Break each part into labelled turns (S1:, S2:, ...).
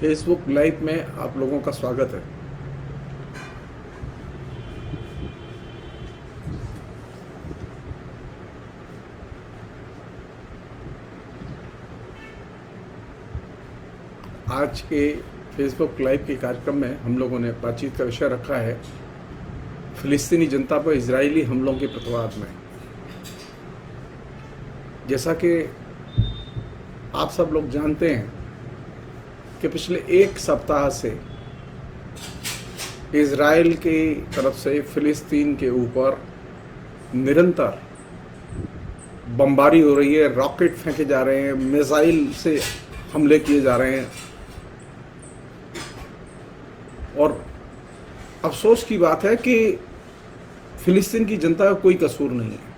S1: Facebook live में आप लोगों का स्वागत है। आज के फेसबुक लाइव के कार्यक्रम में हम लोगों ने बातचीत का विषय रखा है फिलिस्तीनी जनता पर इजरायली हमलों के प्रतिवाद में। जैसा कि आप सब लोग जानते हैं कि पिछले एक सप्ताह से इजराइल की तरफ से फिलिस्तीन के ऊपर निरंतर बमबारी हो रही है, रॉकेट फेंके जा रहे हैं, मिसाइल से हमले किए जा रहे हैं। और अफसोस की बात है कि फिलिस्तीन की जनता का कोई कसूर नहीं है।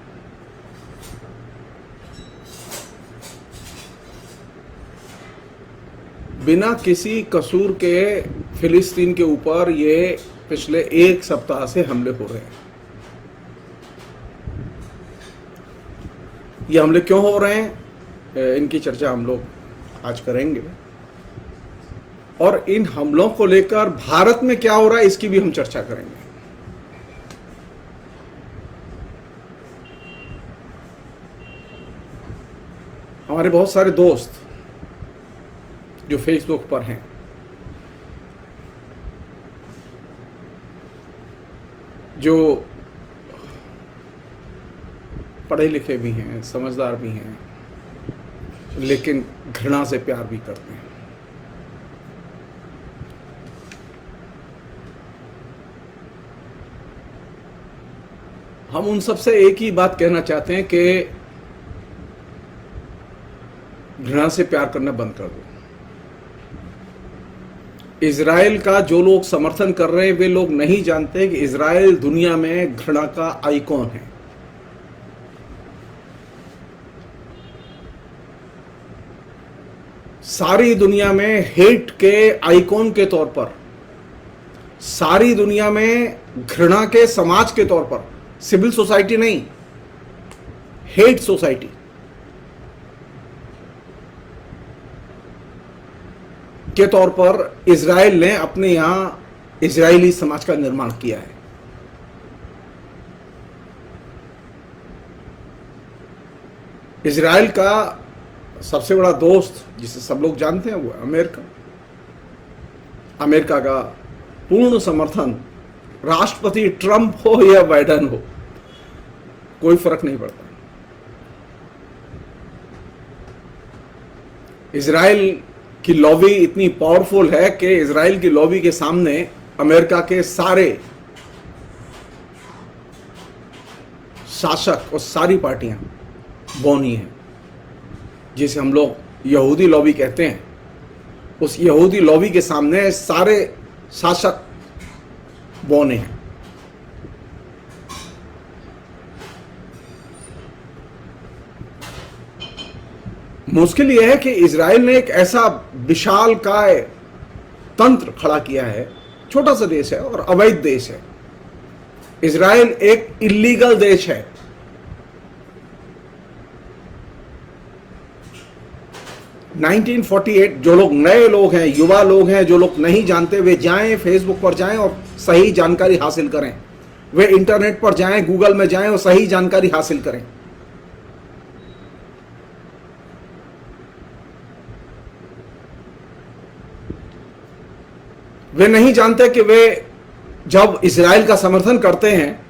S1: बिना किसी कसूर के फिलिस्तीन के ऊपर ये पिछले एक सप्ताह से हमले हो रहे हैं। ये हमले क्यों हो रहे हैं, इनकी चर्चा हम लोग आज करेंगे। और इन हमलों को लेकर भारत में क्या हो रहा है इसकी भी हम चर्चा करेंगे। हमारे बहुत सारे दोस्त जो फेसबुक पर हैं, जो पढ़े लिखे भी हैं, समझदार भी हैं, लेकिन घृणा से प्यार भी करते हैं। हम उन सबसे एक ही बात कहना चाहते हैं कि घृणा से प्यार करना बंद कर दो। इजराइल का जो लोग समर्थन कर रहे हैं वे लोग नहीं जानते कि इजराइल दुनिया में घृणा का आइकॉन है। सारी दुनिया में हेट के आइकॉन के तौर पर, सारी दुनिया में घृणा के समाज के तौर पर, सिविल सोसाइटी नहीं, हेट सोसाइटी के तौर पर इजराइल ने अपने यहां इजरायली समाज का निर्माण किया है। इजराइल का सबसे बड़ा दोस्त जिसे सब लोग जानते हैं वो अमेरिका। अमेरिका का पूर्ण समर्थन, राष्ट्रपति ट्रंप हो या बाइडेन हो, कोई फर्क नहीं पड़ता। इजराइल की लॉबी इतनी पावरफुल है कि इजराइल की लॉबी के सामने अमेरिका के सारे शासक और सारी पार्टियां बौनी हैं। जिसे हम लोग यहूदी लॉबी कहते हैं, उस यहूदी लॉबी के सामने सारे शासक बौने हैं। मुश्किल यह है कि इजराइल ने एक ऐसा विशालकाय तंत्र खड़ा किया है। छोटा सा देश है और अवैध देश है। इजराइल एक इलीगल देश है। नाइनटीन 48 जो लोग नए लोग हैं, युवा लोग हैं, जो लोग नहीं जानते, वे जाएं, फेसबुक पर जाएं और सही जानकारी हासिल करें। वे इंटरनेट पर जाएं, गूगल में जाएं और सही जानकारी हासिल करें। वे नहीं जानते कि वे जब इजराइल का समर्थन करते हैं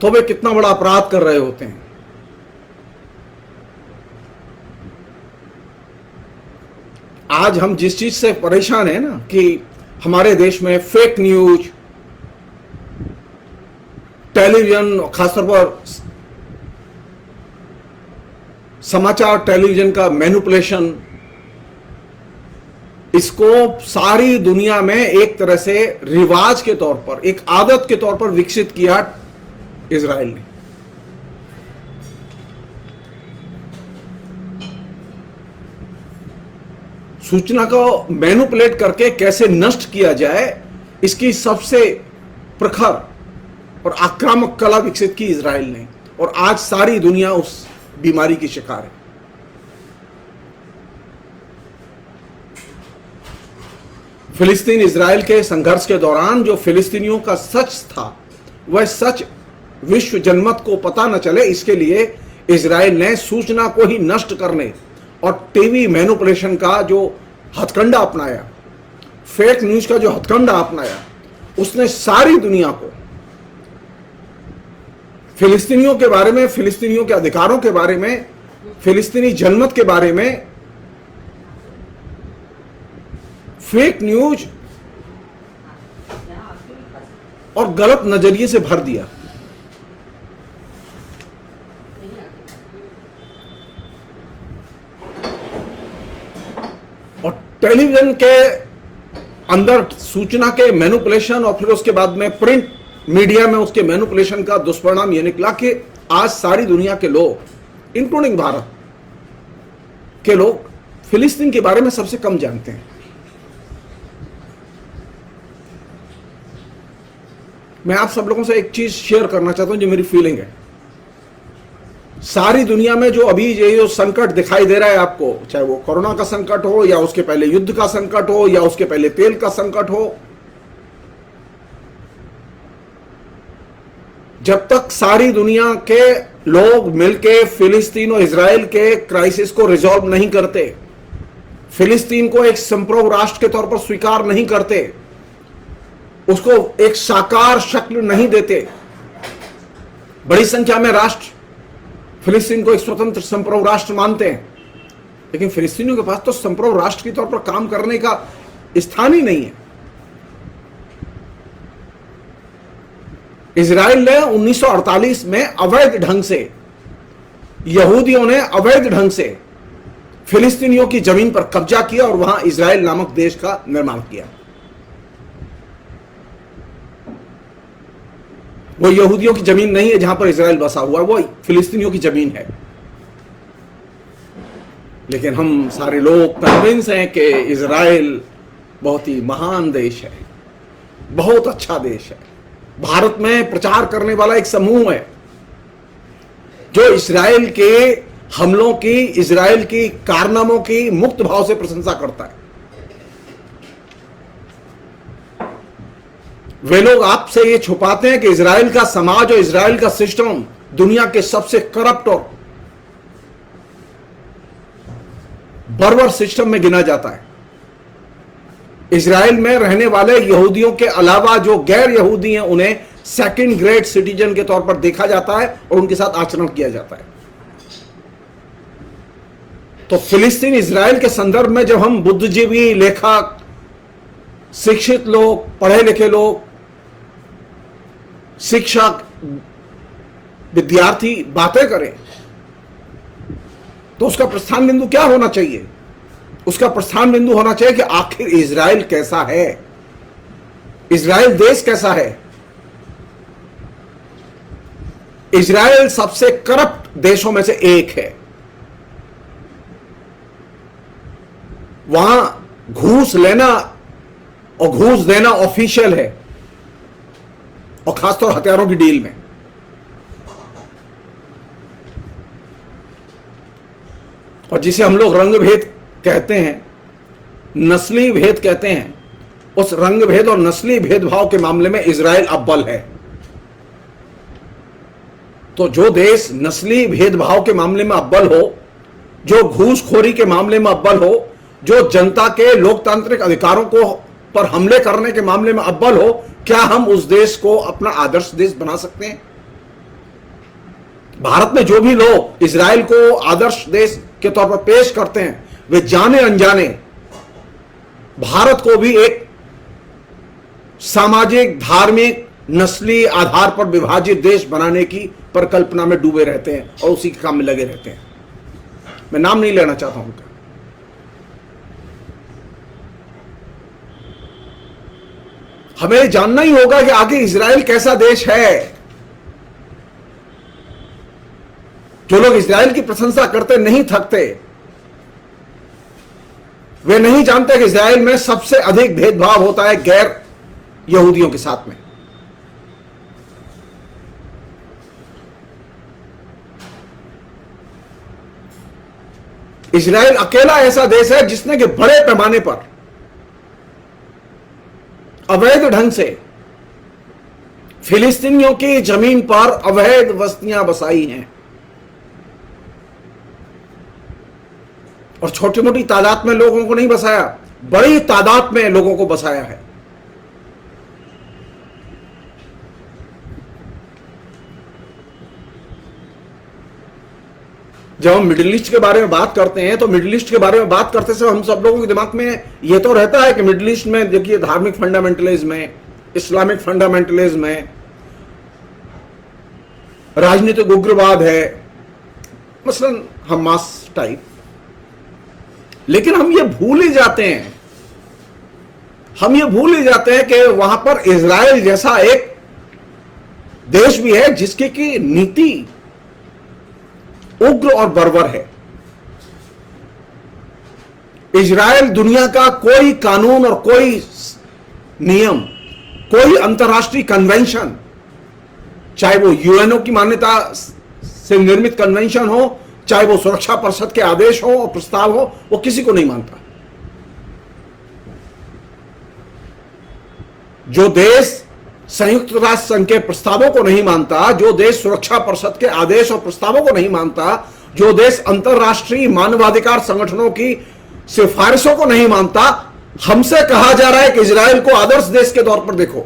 S1: तो वे कितना बड़ा अपराध कर रहे होते हैं। आज हम जिस चीज से परेशान हैं ना, कि हमारे देश में फेक न्यूज, टेलीविजन, खासतौर पर समाचार टेलीविजन का मैनिपुलेशन, इसको सारी दुनिया में एक तरह से रिवाज के तौर पर, एक आदत के तौर पर विकसित किया इजराइल ने। सूचना को मैनिपुलेट करके कैसे नष्ट किया जाए, इसकी सबसे प्रखर और आक्रामक कला विकसित की इजराइल ने। और आज सारी दुनिया उस बीमारी की शिकार है। फिलिस्तीन इजराइल के संघर्ष के दौरान जो फिलिस्तीनियों का सच था वह सच विश्व जनमत को पता न चले, इसके लिए इजराइल ने सूचना को ही नष्ट करने और टीवी मैनिपुलेशन का जो हथकंडा अपनाया, फेक न्यूज का जो हथकंडा अपनाया, उसने सारी दुनिया को फिलिस्तीनियों के बारे में, फिलिस्तीनियों के अधिकारों के बारे में, फिलिस्तीनी जनमत के बारे में फेक न्यूज और गलत नजरिए से भर दिया। और टेलीविजन के अंदर सूचना के मैनिपुलेशन और फिर उसके बाद में प्रिंट मीडिया में उसके मैनिपुलेशन का दुष्परिणाम यह निकला कि आज सारी दुनिया के लोग, इंक्लूडिंग भारत के लोग, फिलिस्तीन के बारे में सबसे कम जानते हैं। मैं आप सब लोगों से एक चीज शेयर करना चाहता हूं जो मेरी फीलिंग है। सारी दुनिया में जो अभी ये जो संकट दिखाई दे रहा है आपको, चाहे वो कोरोना का संकट हो या उसके पहले युद्ध का संकट हो या उसके पहले तेल का संकट हो, जब तक सारी दुनिया के लोग मिलके फिलिस्तीन और इजराइल के क्राइसिस को रिजॉल्व नहीं करते, फिलिस्तीन को एक संप्रभु राष्ट्र के तौर पर स्वीकार नहीं करते, उसको एक साकार शक्ल नहीं देते, बड़ी संख्या में राष्ट्र फिलिस्तीन को एक स्वतंत्र संप्रभु राष्ट्र मानते हैं, लेकिन फिलिस्तीनियों के पास तो संप्रभु राष्ट्र के तौर पर काम करने का स्थान ही नहीं है। इजराइल ने 1948 में अवैध ढंग से, यहूदियों ने अवैध ढंग से फिलिस्तीनियों की जमीन पर कब्जा किया और वहां इजराइल नामक देश का निर्माण किया। वो यहूदियों की जमीन नहीं है जहां पर इजराइल बसा हुआ है, वो फिलिस्तीनियों की जमीन है। लेकिन हम सारे लोग कन्विंस हैं कि इजराइल बहुत ही महान देश है, बहुत अच्छा देश है। भारत में प्रचार करने वाला एक समूह है जो इजराइल के हमलों की, इजराइल की कारनामों की मुक्त भाव से प्रशंसा करता है। वे लोग आपसे ये छुपाते हैं कि इजराइल का समाज और इजराइल का सिस्टम दुनिया के सबसे करप्ट और बर्बर सिस्टम में गिना जाता है। इजराइल में रहने वाले यहूदियों के अलावा जो गैर यहूदी हैं उन्हें सेकंड ग्रेड सिटीजन के तौर पर देखा जाता है और उनके साथ आचरण किया जाता है। तो फिलिस्तीन इजराइल के संदर्भ में जब हम बुद्धिजीवी, लेखक, शिक्षित लोग, पढ़े लिखे लोग, शिक्षक, विद्यार्थी बातें करें तो उसका प्रस्थान बिंदु क्या होना चाहिए? उसका प्रस्थान बिंदु होना चाहिए कि आखिर इजराइल कैसा है, इजराइल देश कैसा है। इजराइल सबसे करप्ट देशों में से एक है। वहां घूस लेना और घूस देना ऑफिशियल है, और खासतौर हथियारों की डील में। और जिसे हम लोग रंग भेद कहते हैं, नस्ली भेद कहते हैं, उस रंग भेद और नस्ली भेदभाव के मामले में इजराइल अव्वल है। तो जो देश नस्ली भेदभाव के मामले में अव्वल हो, जो घूसखोरी के मामले में अव्वल हो, जो जनता के लोकतांत्रिक अधिकारों को पर हमले करने के मामले में अव्वल हो, क्या हम उस देश को अपना आदर्श देश बना सकते हैं? भारत में जो भी लोग इजराइल को आदर्श देश के तौर पर पेश करते हैं, वे जाने अनजाने भारत को भी एक सामाजिक, धार्मिक, नस्ली आधार पर विभाजित देश बनाने की परिकल्पना में डूबे रहते हैं और उसी के काम में लगे रहते हैं। मैं नाम नहीं लेना चाहता हूं उनका। हमें जानना ही होगा कि आगे इजराइल कैसा देश है। जो लोग इजराइल की प्रशंसा करते नहीं थकते, वे नहीं जानते कि इजराइल में सबसे अधिक भेदभाव होता है गैर यहूदियों के साथ में। इजराइल अकेला ऐसा देश है जिसने कि बड़े पैमाने पर अवैध ढंग से फिलिस्तीनियों की जमीन पर अवैध बस्तियां बसाई हैं और छोटी मोटी तादाद में लोगों को नहीं बसाया, बड़ी तादाद में लोगों को बसाया है। जब हम मिडिल ईस्ट के बारे में बात करते हैं तो मिडिल ईस्ट के बारे में बात करते समय हम सब लोगों के दिमाग में यह तो रहता है कि मिडिल ईस्ट में देखिए धार्मिक फंडामेंटलिज्म है, इस्लामिक फंडामेंटलिज्म है, राजनीतिक उग्रवाद है, मसलन हमास टाइप। लेकिन हम ये भूल ही जाते हैं कि वहां पर इजराइल जैसा एक देश भी है जिसकी की नीति उग्र और बर्बर है। इजराइल दुनिया का कोई कानून और कोई नियम, कोई अंतर्राष्ट्रीय कन्वेंशन, चाहे वो यूएनओ की मान्यता से निर्मित कन्वेंशन हो, चाहे वो सुरक्षा परिषद के आदेश हो और प्रस्ताव हो, वो किसी को नहीं मानता। जो देश संयुक्त राष्ट्र संघ के प्रस्तावों को नहीं मानता, जो देश सुरक्षा परिषद के आदेश और प्रस्तावों को नहीं मानता, जो देश अंतर्राष्ट्रीय मानवाधिकार संगठनों की सिफारिशों को नहीं मानता, हमसे कहा जा रहा है कि इजराइल को आदर्श देश के तौर पर देखो।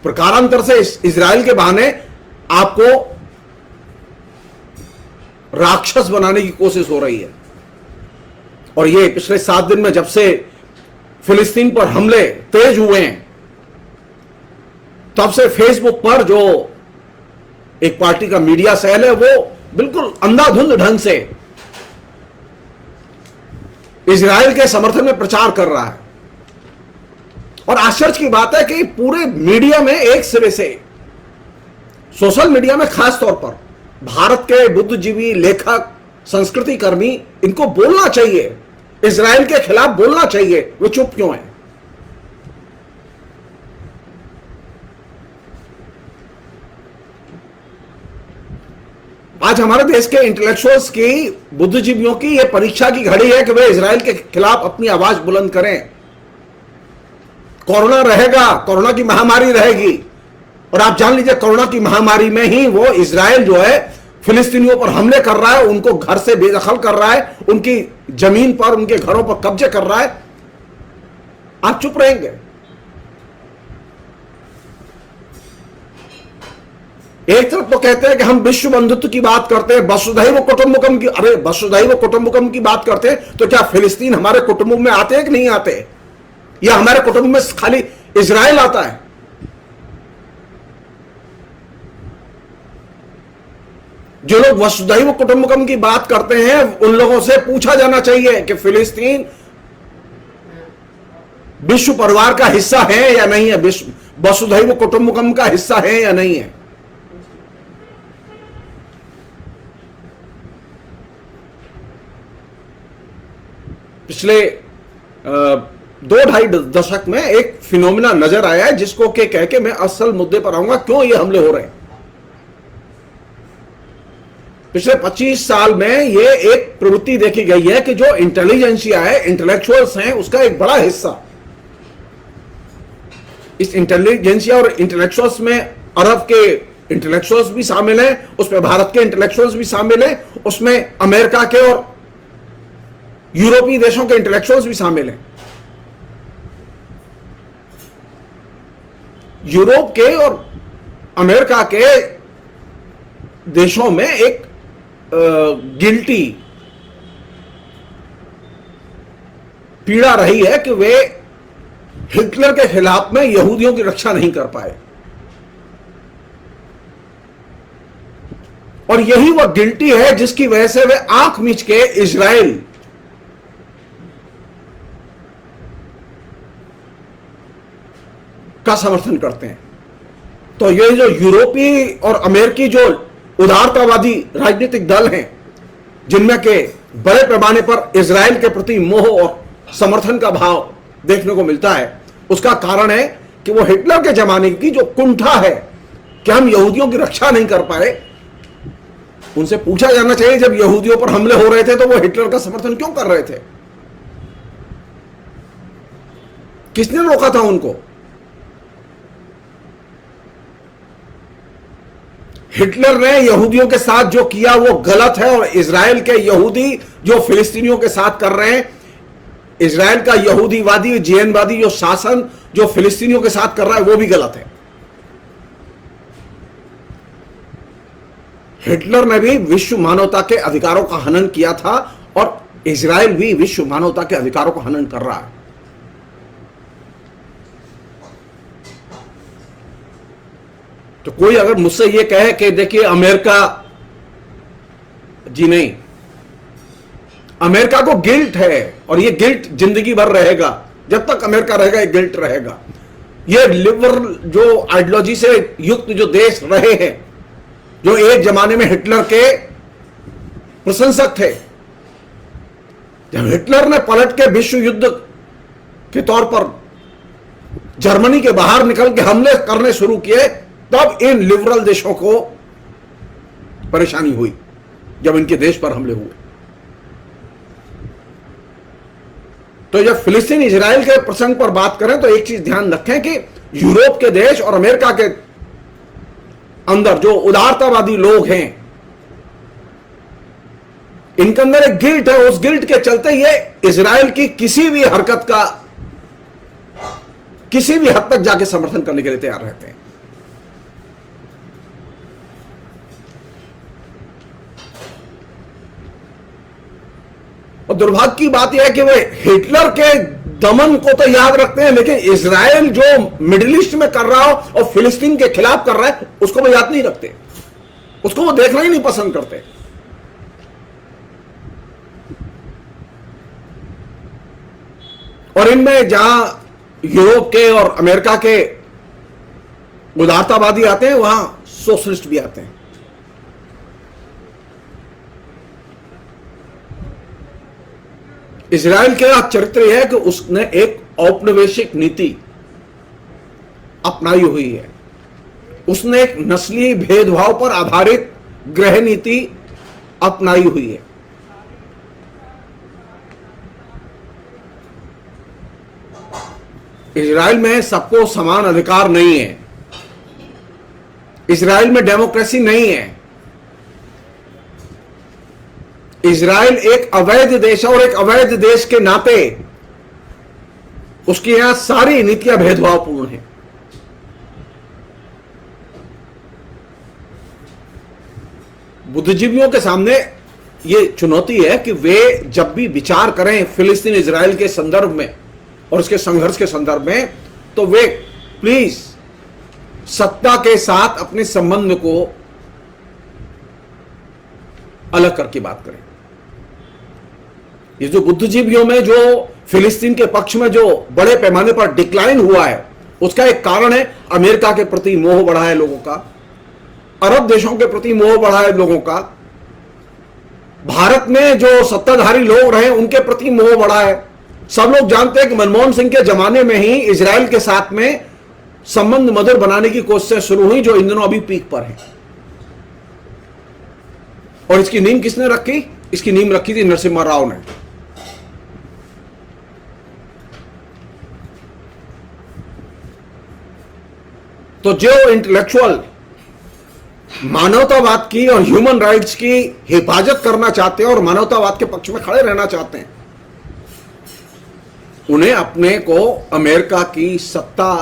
S1: प्रकारांतर से इजराइल के बहाने आपको राक्षस बनाने की कोशिश हो रही है। और ये पिछले 7 दिन में जब से फिलिस्तीन पर हमले तेज हुए हैं, तब से फेसबुक पर जो एक पार्टी का मीडिया सेल है वो बिल्कुल अंधाधुंध ढंग से इजराइल के समर्थन में प्रचार कर रहा है। और आश्चर्य की बात है कि पूरे मीडिया में एक सिरे से, सोशल मीडिया में खास तौर पर भारत के बुद्धिजीवी, लेखक, संस्कृति कर्मी, इनको बोलना चाहिए, इजराइल के खिलाफ बोलना चाहिए, वो चुप क्यों है? आज हमारे देश के इंटेलेक्चुअल्स की, बुद्धिजीवियों की यह परीक्षा की घड़ी है कि वे इजराइल के खिलाफ अपनी आवाज बुलंद करें। कोरोना रहेगा, कोरोना की महामारी रहेगी, और आप जान लीजिए कोरोना की महामारी में ही वो इजराइल जो है फिलिस्तीनियों पर हमले कर रहा है, उनको घर से बेदखल कर रहा है, उनकी जमीन पर, उनके घरों पर कब्जे कर रहा है। आप चुप रहेंगे? एक तरफ तो कहते हैं कि हम विश्व बंधुत्व की बात करते हैं, वसुधैव कुटुंबकम की, अरे वसुधैव कुटुंबकम की बात करते हैं तो क्या फिलिस्तीन हमारे कुटुंब में आते हैं कि नहीं आते? या हमारे कुटुंब में खाली इजराइल आता है? जो लोग वसुधैव कुटुंबकम की बात करते हैं उन लोगों से पूछा जाना चाहिए कि फिलिस्तीन विश्व परिवार का हिस्सा है या नहीं है, विश्व वसुधैव कुटुंबकम का हिस्सा है या नहीं है। पिछले 2-2.5 दशक में एक फिनोमिना नजर आया है जिसको के कह के मैं असल मुद्दे पर आऊंगा, क्यों ये हमले हो रहे हैं। पिछले 25 साल में ये एक प्रवृत्ति देखी गई है कि जो इंटेलिजेंसिया है, इंटेलेक्चुअल्स हैं, उसका एक बड़ा हिस्सा, इस इंटेलिजेंसिया और इंटेलेक्चुअल्स में अरब के इंटेलेक्चुअल्स भी शामिल हैं, उसमें भारत के इंटेलेक्चुअल्स भी शामिल हैं, उसमें अमेरिका के और यूरोपीय देशों के इंटेलेक्चुअल्स भी शामिल हैं। यूरोप के और अमेरिका के देशों में एक गिल्टी पीड़ा रही है कि वे हिटलर के खिलाफ में यहूदियों की रक्षा नहीं कर पाए, और यही वह गिल्टी है जिसकी वजह से वे आंख मीच के इजराइल का समर्थन करते हैं। तो ये जो यूरोपीय और अमेरिकी जो उदारतावादी राजनीतिक दल हैं, जिनमें के बड़े पैमाने पर इजराइल के प्रति मोह और समर्थन का भाव देखने को मिलता है, उसका कारण है कि वो हिटलर के जमाने की जो कुंठा है कि हम यहूदियों की रक्षा नहीं कर पाए। उनसे पूछा जाना चाहिए जब यहूदियों पर हमले हो रहे थे तो वो हिटलर का समर्थन क्यों कर रहे थे? किसने रोका था उनको? हिटलर ने यहूदियों के साथ जो किया वो गलत है, और इजराइल के यहूदी जो फिलिस्तीनियों के साथ कर रहे हैं, इजराइल का यहूदीवादी जीएनवादी जो शासन जो फिलिस्तीनियों के साथ कर रहा है वो भी गलत है। हिटलर ने भी विश्व मानवता के अधिकारों का हनन किया था, और इजराइल भी विश्व मानवता के अधिकारों का हनन कर रहा है। तो कोई अगर मुझसे ये कहे कि देखिए अमेरिका, जी नहीं, अमेरिका को गिल्ट है और ये गिल्ट जिंदगी भर रहेगा, जब तक अमेरिका रहेगा ये गिल्ट रहेगा। ये लिबरल जो आइडियोलॉजी से युक्त जो देश रहे हैं, जो एक जमाने में हिटलर के प्रशंसक थे, जब हिटलर ने पलट के विश्व युद्ध के तौर पर जर्मनी के बाहर निकल के हमले करने शुरू किए, तब इन लिबरल देशों को परेशानी हुई जब इनके देश पर हमले हुए। तो जब फिलिस्तीन इजराइल के प्रसंग पर बात करें तो एक चीज ध्यान रखें कि यूरोप के देश और अमेरिका के अंदर जो उदारतावादी लोग हैं, इनके अंदर एक गिल्ट है। उस गिल्ट के चलते ये इजराइल की किसी भी हरकत का किसी भी हद तक जाके समर्थन करने के लिए तैयार रहते हैं। और दुर्भाग्य की बात यह है कि वे हिटलर के दमन को तो याद रखते हैं, लेकिन इजराइल जो मिडिल ईस्ट में कर रहा हो और फिलिस्तीन के खिलाफ कर रहा है उसको वो याद नहीं रखते, उसको वो देखना ही नहीं पसंद करते। और इनमें जहां यूरोप के और अमेरिका के उदारतावादी आते हैं, वहां सोशलिस्ट भी आते हैं। इजराइल का चरित्र यह है कि उसने एक औपनिवेशिक नीति अपनाई हुई है। उसने एक नस्लीय भेदभाव पर आधारित गृह नीति अपनाई हुई है। इजराइल में सबको समान अधिकार नहीं है। इजराइल में डेमोक्रेसी नहीं है। इजराइल एक अवैध देश है और एक अवैध देश के नाते उसकी यहां सारी नीतियां भेदभावपूर्ण हैं। बुद्धिजीवियों के सामने यह चुनौती है कि वे जब भी विचार करें फिलिस्तीन इजराइल के संदर्भ में और उसके संघर्ष के संदर्भ में, तो वे प्लीज सत्ता के साथ अपने संबंध को अलग करके बात करें। ये जो बुद्धिजीवियों में जो फिलिस्तीन के पक्ष में जो बड़े पैमाने पर डिक्लाइन हुआ है, उसका एक कारण है अमेरिका के प्रति मोह बढ़ा है लोगों का, अरब देशों के प्रति मोह बढ़ा है लोगों का, भारत में जो सत्ताधारी लोग रहे उनके प्रति मोह बढ़ा है। सब लोग जानते हैं कि मनमोहन सिंह के जमाने में ही इजराइल के साथ में संबंध मधुर बनाने की कोशिशें शुरू हुई, जो इन दिनों अभी पीक पर है। और इसकी नींव किसने रखी? इसकी नींव रखी थी नरसिम्हा राव ने। तो जो इंटेलेक्चुअल मानवतावाद की और ह्यूमन राइट्स की हिफाजत करना चाहते हैं और मानवतावाद के पक्ष में खड़े रहना चाहते हैं, उन्हें अपने को अमेरिका की सत्ता,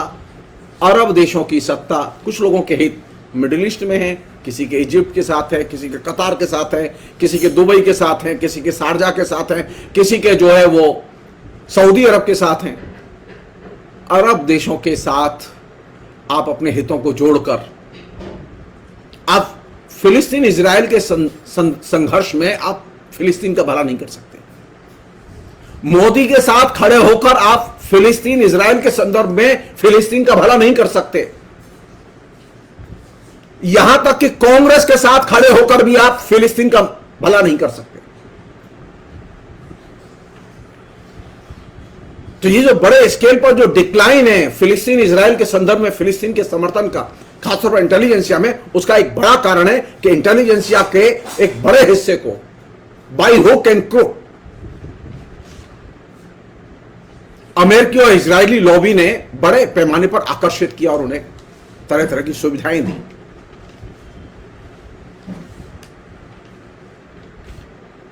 S1: अरब देशों की सत्ता, कुछ लोगों के हित मिडिल ईस्ट में है, किसी के इजिप्ट के साथ है, किसी के कतार के साथ है, किसी के दुबई के साथ है, किसी के शारजा के साथ है, किसी के जो है वो सऊदी अरब के साथ हैं। अरब देशों के साथ आप अपने हितों को जोड़कर आप फिलिस्तीन इजराइल के संघर्ष में आप फिलिस्तीन का भला नहीं कर सकते। मोदी के साथ खड़े होकर आप फिलिस्तीन इजराइल के संदर्भ में फिलिस्तीन का भला नहीं कर सकते। यहां तक कि कांग्रेस के साथ खड़े होकर भी आप फिलिस्तीन का भला नहीं कर सकते। तो ये जो बड़े स्केल पर जो डिक्लाइन है फिलिस्तीन इजराइल के संदर्भ में फिलिस्तीन के समर्थन का, खासतौर पर इंटेलिजेंसिया में, उसका एक बड़ा कारण है कि इंटेलिजेंसिया के एक बड़े हिस्से को बाय हुक एंड क्रुक अमेरिकी और इजरायली लॉबी ने बड़े पैमाने पर आकर्षित किया और उन्हें तरह तरह की सुविधाएं दी।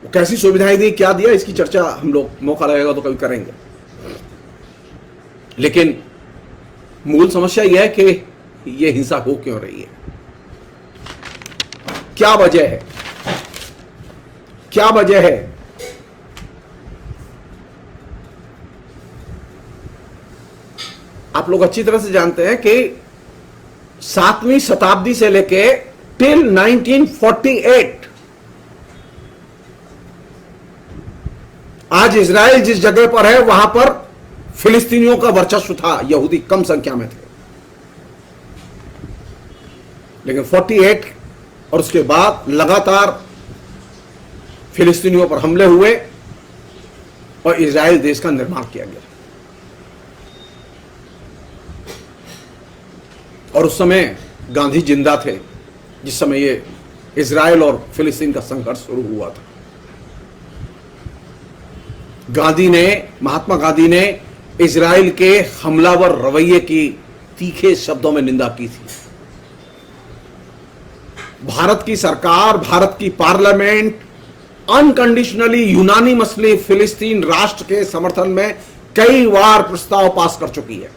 S1: वो कैसी सुविधाएं दी, क्या दिया, इसकी चर्चा हम लोग मौका लगेगा तो कभी करेंगे। लेकिन मूल समस्या यह है कि यह हिंसा हो क्यों रही है, क्या वजह है, क्या वजह है। आप लोग अच्छी तरह से जानते हैं कि 7वीं शताब्दी से लेके टिल 1948 आज इजराइल जिस जगह पर है वहां पर फिलिस्तीनियों का वर्चस्व था, यहूदी कम संख्या में थे। लेकिन 48 और उसके बाद लगातार फिलिस्तीनियों पर हमले हुए और इजराइल देश का निर्माण किया गया। और उस समय गांधी जिंदा थे जिस समय ये इजराइल और फिलिस्तीन का संघर्ष शुरू हुआ था। महात्मा गांधी ने इजराइल के हमलावर रवैये की तीखे शब्दों में निंदा की थी। भारत की सरकार, भारत की पार्लियामेंट अनकंडीशनली यूनानिमसली फिलिस्तीन राष्ट्र के समर्थन में कई बार प्रस्ताव पास कर चुकी है।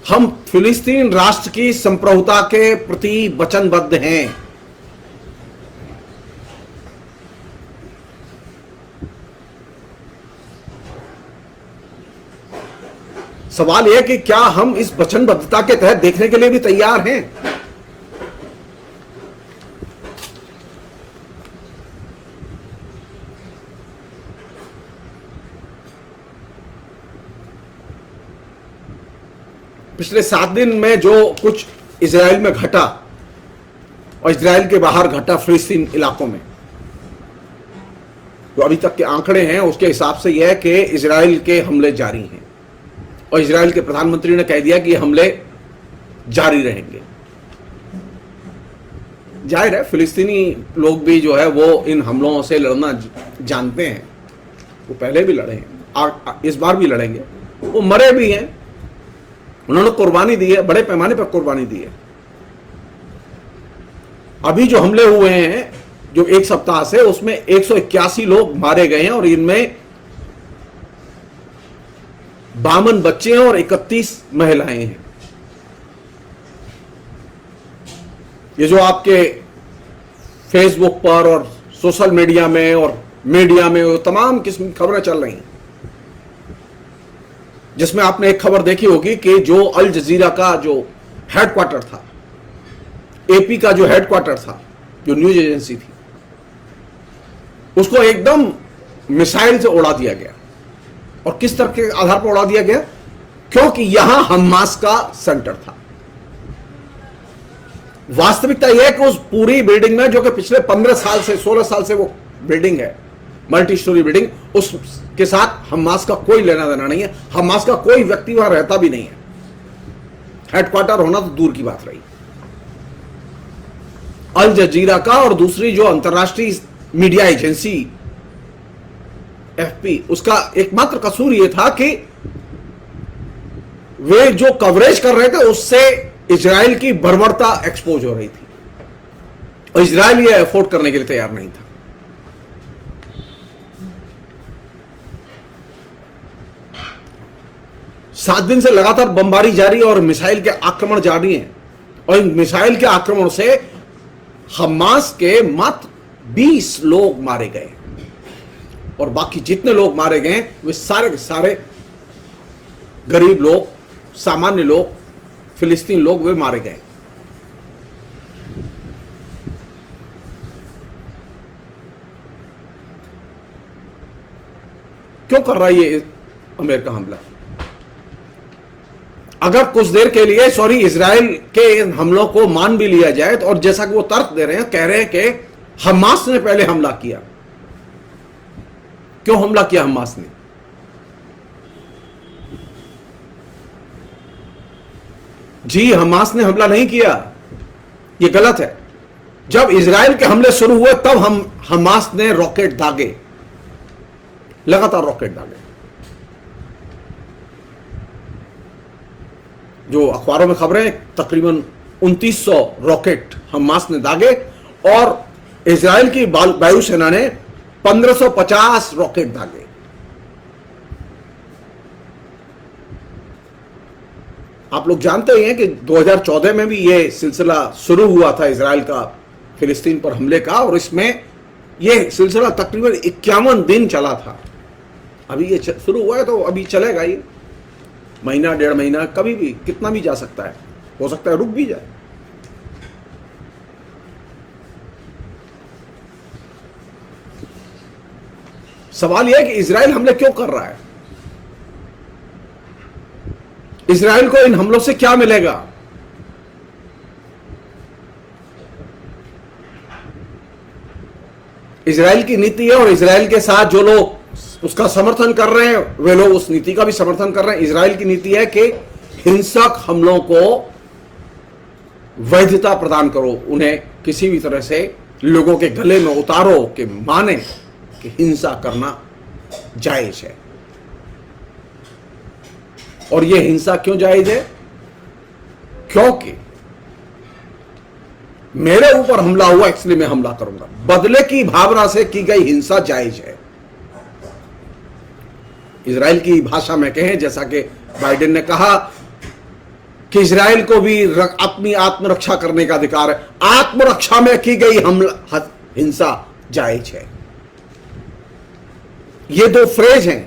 S1: हम फिलिस्तीन राष्ट्र की संप्रभुता के प्रति वचनबद्ध हैं। सवाल यह कि क्या हम इस वचनबद्धता के तहत देखने के लिए भी तैयार हैं। पिछले 7 दिन में जो कुछ इजराइल में घटा और इजराइल के बाहर घटा फिलिस्तीन इलाकों में, जो अभी तक के आंकड़े हैं उसके हिसाब से यह है कि इजराइल के हमले जारी हैं और इजराइल के प्रधानमंत्री ने कह दिया कि ये हमले जारी रहेंगे। जाहिर है फिलिस्तीनी लोग भी जो है वो इन हमलों से लड़ना जानते हैं, वो पहले भी लड़े हैं, इस बार भी लड़ेंगे, वो मरे भी हैं, उन्होंने कुर्बानी दी है, बड़े पैमाने पर कुर्बानी दी है। अभी जो हमले हुए हैं जो एक सप्ताह से, उसमें 181 लोग मारे गए हैं और इनमें 52 बच्चे हैं और 31 महिलाएं हैं। ये जो आपके फेसबुक पर और सोशल मीडिया में और मीडिया में तमाम किस्म की खबरें चल रही हैं, जिसमें आपने एक खबर देखी होगी कि जो अल जजीरा का जो हेडक्वार्टर था, एपी का जो हेडक्वार्टर था, जो न्यूज एजेंसी थी, उसको एकदम मिसाइल से उड़ा दिया गया। और किस तरह के आधार पर उड़ा दिया गया? क्योंकि यहां हमास का सेंटर था। वास्तविकता यह है कि उस पूरी बिल्डिंग में, जो कि पिछले 15 साल से 16 साल से वो बिल्डिंग है, मल्टी स्टोरी बिल्डिंग, उसके साथ हमास का कोई लेना देना नहीं है। हमास का कोई व्यक्ति वहां रहता भी नहीं है। हेडक्वार्टर होना तो दूर की बात रही। अल जजीरा का और दूसरी जो अंतरराष्ट्रीय मीडिया एजेंसी एफपी, उसका एकमात्र कसूर यह था कि वे जो कवरेज कर रहे थे उससे इजराइल की बर्बरता एक्सपोज हो रही थी और इजराइल यह एफोर्ड करने के लिए तैयार नहीं था। सात दिन से लगातार बमबारी जारी और मिसाइल के आक्रमण जारी हैं और इन मिसाइल के आक्रमण से हमास के मात्र 20 लोग मारे गए और बाकी जितने लोग मारे गए वे सारे के सारे गरीब लोग, सामान्य लोग, फिलिस्तीन लोग, वे मारे गए। क्यों कर रहा है ये अमेरिका हमला? अगर कुछ देर के लिए इजराइल के इन हमलों को मान भी लिया जाए तो, और जैसा कि वो तर्क दे रहे हैं, कह रहे हैं कि हमास ने पहले हमला किया। क्यों हमला किया हमास ने? जी, हमास ने हमला नहीं किया, यह गलत है। जब इजराइल के हमले शुरू हुए तब हमास ने रॉकेट दागे लगातार रॉकेट दागे। जो अखबारों में खबरें, तकरीबन 2900 रॉकेट हमास ने दागे और इजराइल की वायुसेना ने 1550 रॉकेट दागे। आप लोग जानते ही हैं कि 2014 में भी यह सिलसिला शुरू हुआ था इजराइल का फिलिस्तीन पर हमले का, और इसमें यह सिलसिला तकरीबन 51 दिन चला था। अभी ये शुरू हुआ है तो अभी चलेगा ही, महीना 1.5 महीना, कभी भी कितना भी जा सकता है, हो सकता है रुक भी जाए। सवाल यह है कि इजराइल हमले क्यों कर रहा है, इजराइल को इन हमलों से क्या मिलेगा। इजराइल की नीति है और इजराइल के साथ जो लोग उसका समर्थन कर रहे हैं वे लोग उस नीति का भी समर्थन कर रहे हैं। इजराइल की नीति है कि हिंसक हमलों को वैधता प्रदान करो, उन्हें किसी भी तरह से लोगों के गले में उतारो कि माने कि हिंसा करना जायज है। और यह हिंसा क्यों जायज है? क्योंकि मेरे ऊपर हमला हुआ इसलिए मैं हमला करूंगा। बदले की भावना से की गई हिंसा जायज है। इजराइल की भाषा में कहें, जैसा कि बाइडेन ने कहा कि इजराइल को भी अपनी आत्मरक्षा करने का अधिकार है। आत्मरक्षा में की गई हिंसा जायज है। ये दो फ्रेज हैं।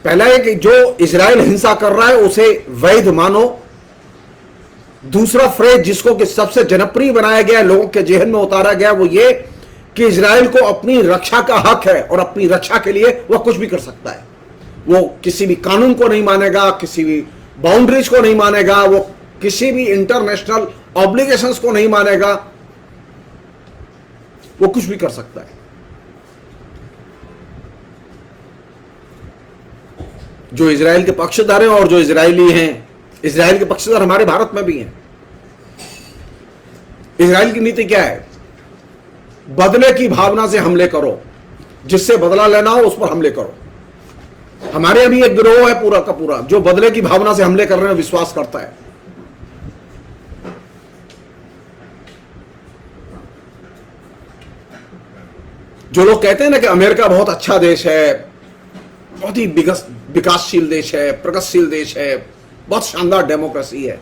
S1: पहला है कि जो इजराइल हिंसा कर रहा है उसे वैध मानो। दूसरा फ्रेज जिसको कि सबसे जनप्रिय बनाया गया, लोगों के जेहन में उतारा गया, वो ये कि इजराइल को अपनी रक्षा का हक है और अपनी रक्षा के लिए वह कुछ भी कर सकता है। वो किसी भी कानून को नहीं मानेगा, किसी भी बाउंड्रीज को नहीं मानेगा, वो किसी भी इंटरनेशनल ऑब्लिगेशंस को नहीं मानेगा, वो कुछ भी कर सकता है। जो इजराइल के पक्षधर हैं और जो इजरायली हैं, इजराइल के पक्षधर हमारे भारत में भी हैं। इजराइल की नीति क्या है? बदले की भावना से हमले करो, जिससे बदला लेना हो उस पर हमले करो। हमारे अभी एक गिरोह है पूरा का पूरा जो बदले की भावना से हमले करने में विश्वास करता है। जो लोग कहते हैं ना कि अमेरिका बहुत अच्छा देश है, बहुत ही विकासशील देश है, प्रगतिशील देश है, बहुत शानदार डेमोक्रेसी है,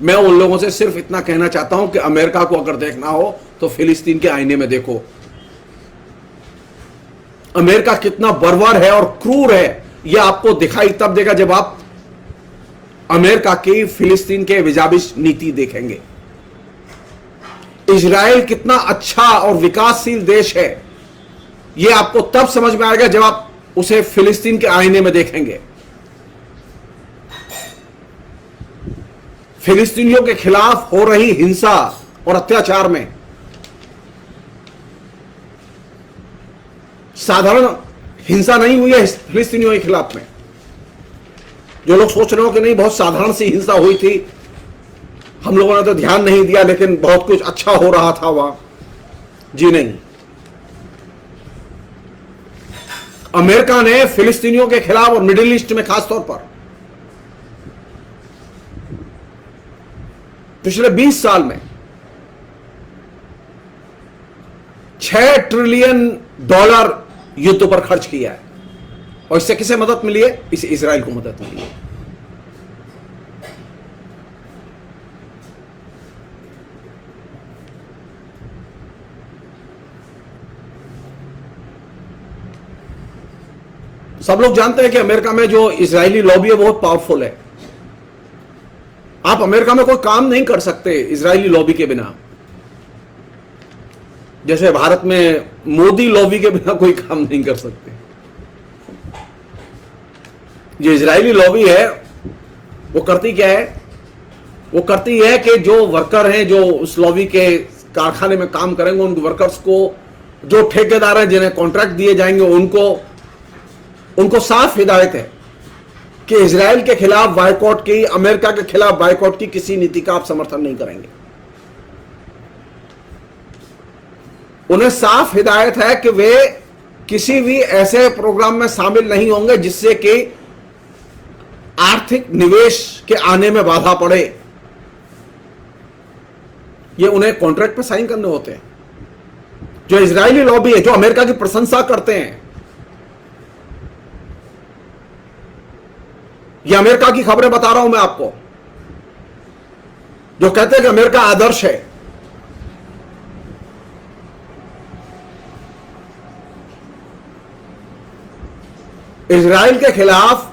S1: मैं उन लोगों से सिर्फ इतना कहना चाहता हूं कि अमेरिका को अगर देखना हो तो फिलिस्तीन के आईने में देखो। अमेरिका कितना बर्बर है और क्रूर है, यह आपको दिखाई तब देगा जब आप अमेरिका की फिलिस्तीन के विजाबिश नीति देखेंगे। इजराइल कितना अच्छा और विकासशील देश है, यह आपको तब समझ में आएगा जब आप उसे फिलिस्तीन के आईने में देखेंगे। फिलिस्तीनियों के खिलाफ हो रही हिंसा और अत्याचार में साधारण हिंसा नहीं हुई है फिलिस्तीनियों के खिलाफ में। जो लोग सोच रहे हो कि नहीं बहुत साधारण सी हिंसा हुई थी, हम लोगों ने तो ध्यान नहीं दिया, लेकिन बहुत कुछ अच्छा हो रहा था वहां, जी नहीं। अमेरिका ने फिलिस्तीनियों के खिलाफ और मिडिल ईस्ट में खासतौर पर पिछले 20 साल में $6 ट्रिलियन युद्ध पर खर्च किया है। और इससे किसे मदद मिली है? इसे इजराइल को मदद मिली है। सब लोग जानते हैं कि अमेरिका में जो इजरायली लॉबी है बहुत पावरफुल है। आप अमेरिका में कोई काम नहीं कर सकते इजरायली लॉबी के बिना। जैसे भारत में मोदी लॉबी के बिना कोई काम नहीं कर सकते। जो इजरायली लॉबी है वो करती क्या है? वो करती है कि जो वर्कर हैं जो उस लॉबी के कारखाने में काम करेंगे, उन वर्कर्स को, जो ठेकेदार हैं जिन्हें कॉन्ट्रैक्ट दिए जाएंगे, उनको साफ हिदायत है कि इजराइल के खिलाफ बायकॉट की, अमेरिका के खिलाफ बायकॉट की किसी नीति का आप समर्थन नहीं करेंगे। उन्हें साफ हिदायत है कि वे किसी भी ऐसे प्रोग्राम में शामिल नहीं होंगे जिससे कि आर्थिक निवेश के आने में बाधा पड़े। ये उन्हें कॉन्ट्रैक्ट पर साइन करने होते हैं। जो इजरायली लॉबी है, जो अमेरिका की प्रशंसा करते हैं, ये अमेरिका की खबरें बता रहा हूं मैं आपको, जो कहते हैं कि अमेरिका आदर्श है, इजराइल के खिलाफ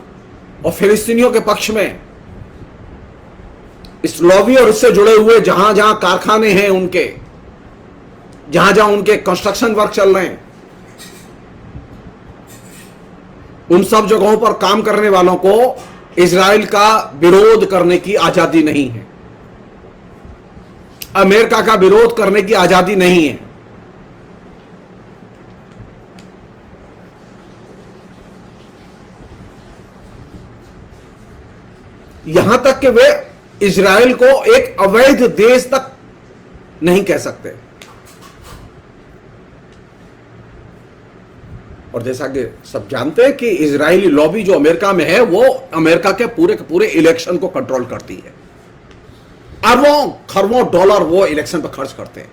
S1: और फिलिस्तीनियों के पक्ष में इस लॉबी और इससे जुड़े हुए जहां जहां कारखाने हैं उनके, जहां जहां उनके कंस्ट्रक्शन वर्क चल रहे हैं, उन सब जगहों पर काम करने वालों को इजराइल का विरोध करने की आजादी नहीं है, अमेरिका का विरोध करने की आजादी नहीं है। यहां तक कि वे इजराइल को एक अवैध देश तक नहीं कह सकते। और जैसा कि सब जानते हैं कि इजरायली लॉबी जो अमेरिका में है वो अमेरिका के पूरे इलेक्शन को कंट्रोल करती है। अरबों खरबों डॉलर वो इलेक्शन पर खर्च करते हैं।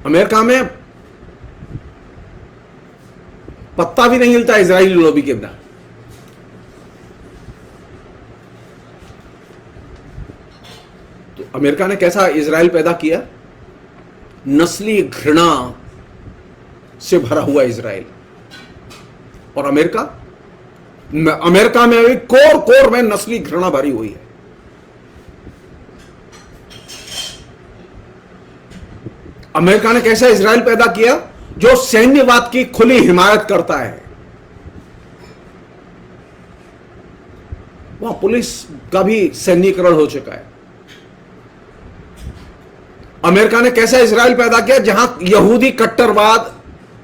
S1: अमेरिका में पत्ता भी नहीं हिलता इजरायली लॉबी के बिना। तो अमेरिका ने कैसा इजराइल पैदा किया? नस्ली घृणा से भरा हुआ इजराइल। और अमेरिका में भी कोर कोर में नस्ली घृणा भरी हुई है। अमेरिका ने कैसा इजराइल पैदा किया? जो सैन्यवाद की खुली हिमायत करता है। वहां पुलिस का भी सैन्यीकरण हो चुका है। अमेरिका ने कैसा इजराइल पैदा किया? जहां यहूदी कट्टरवाद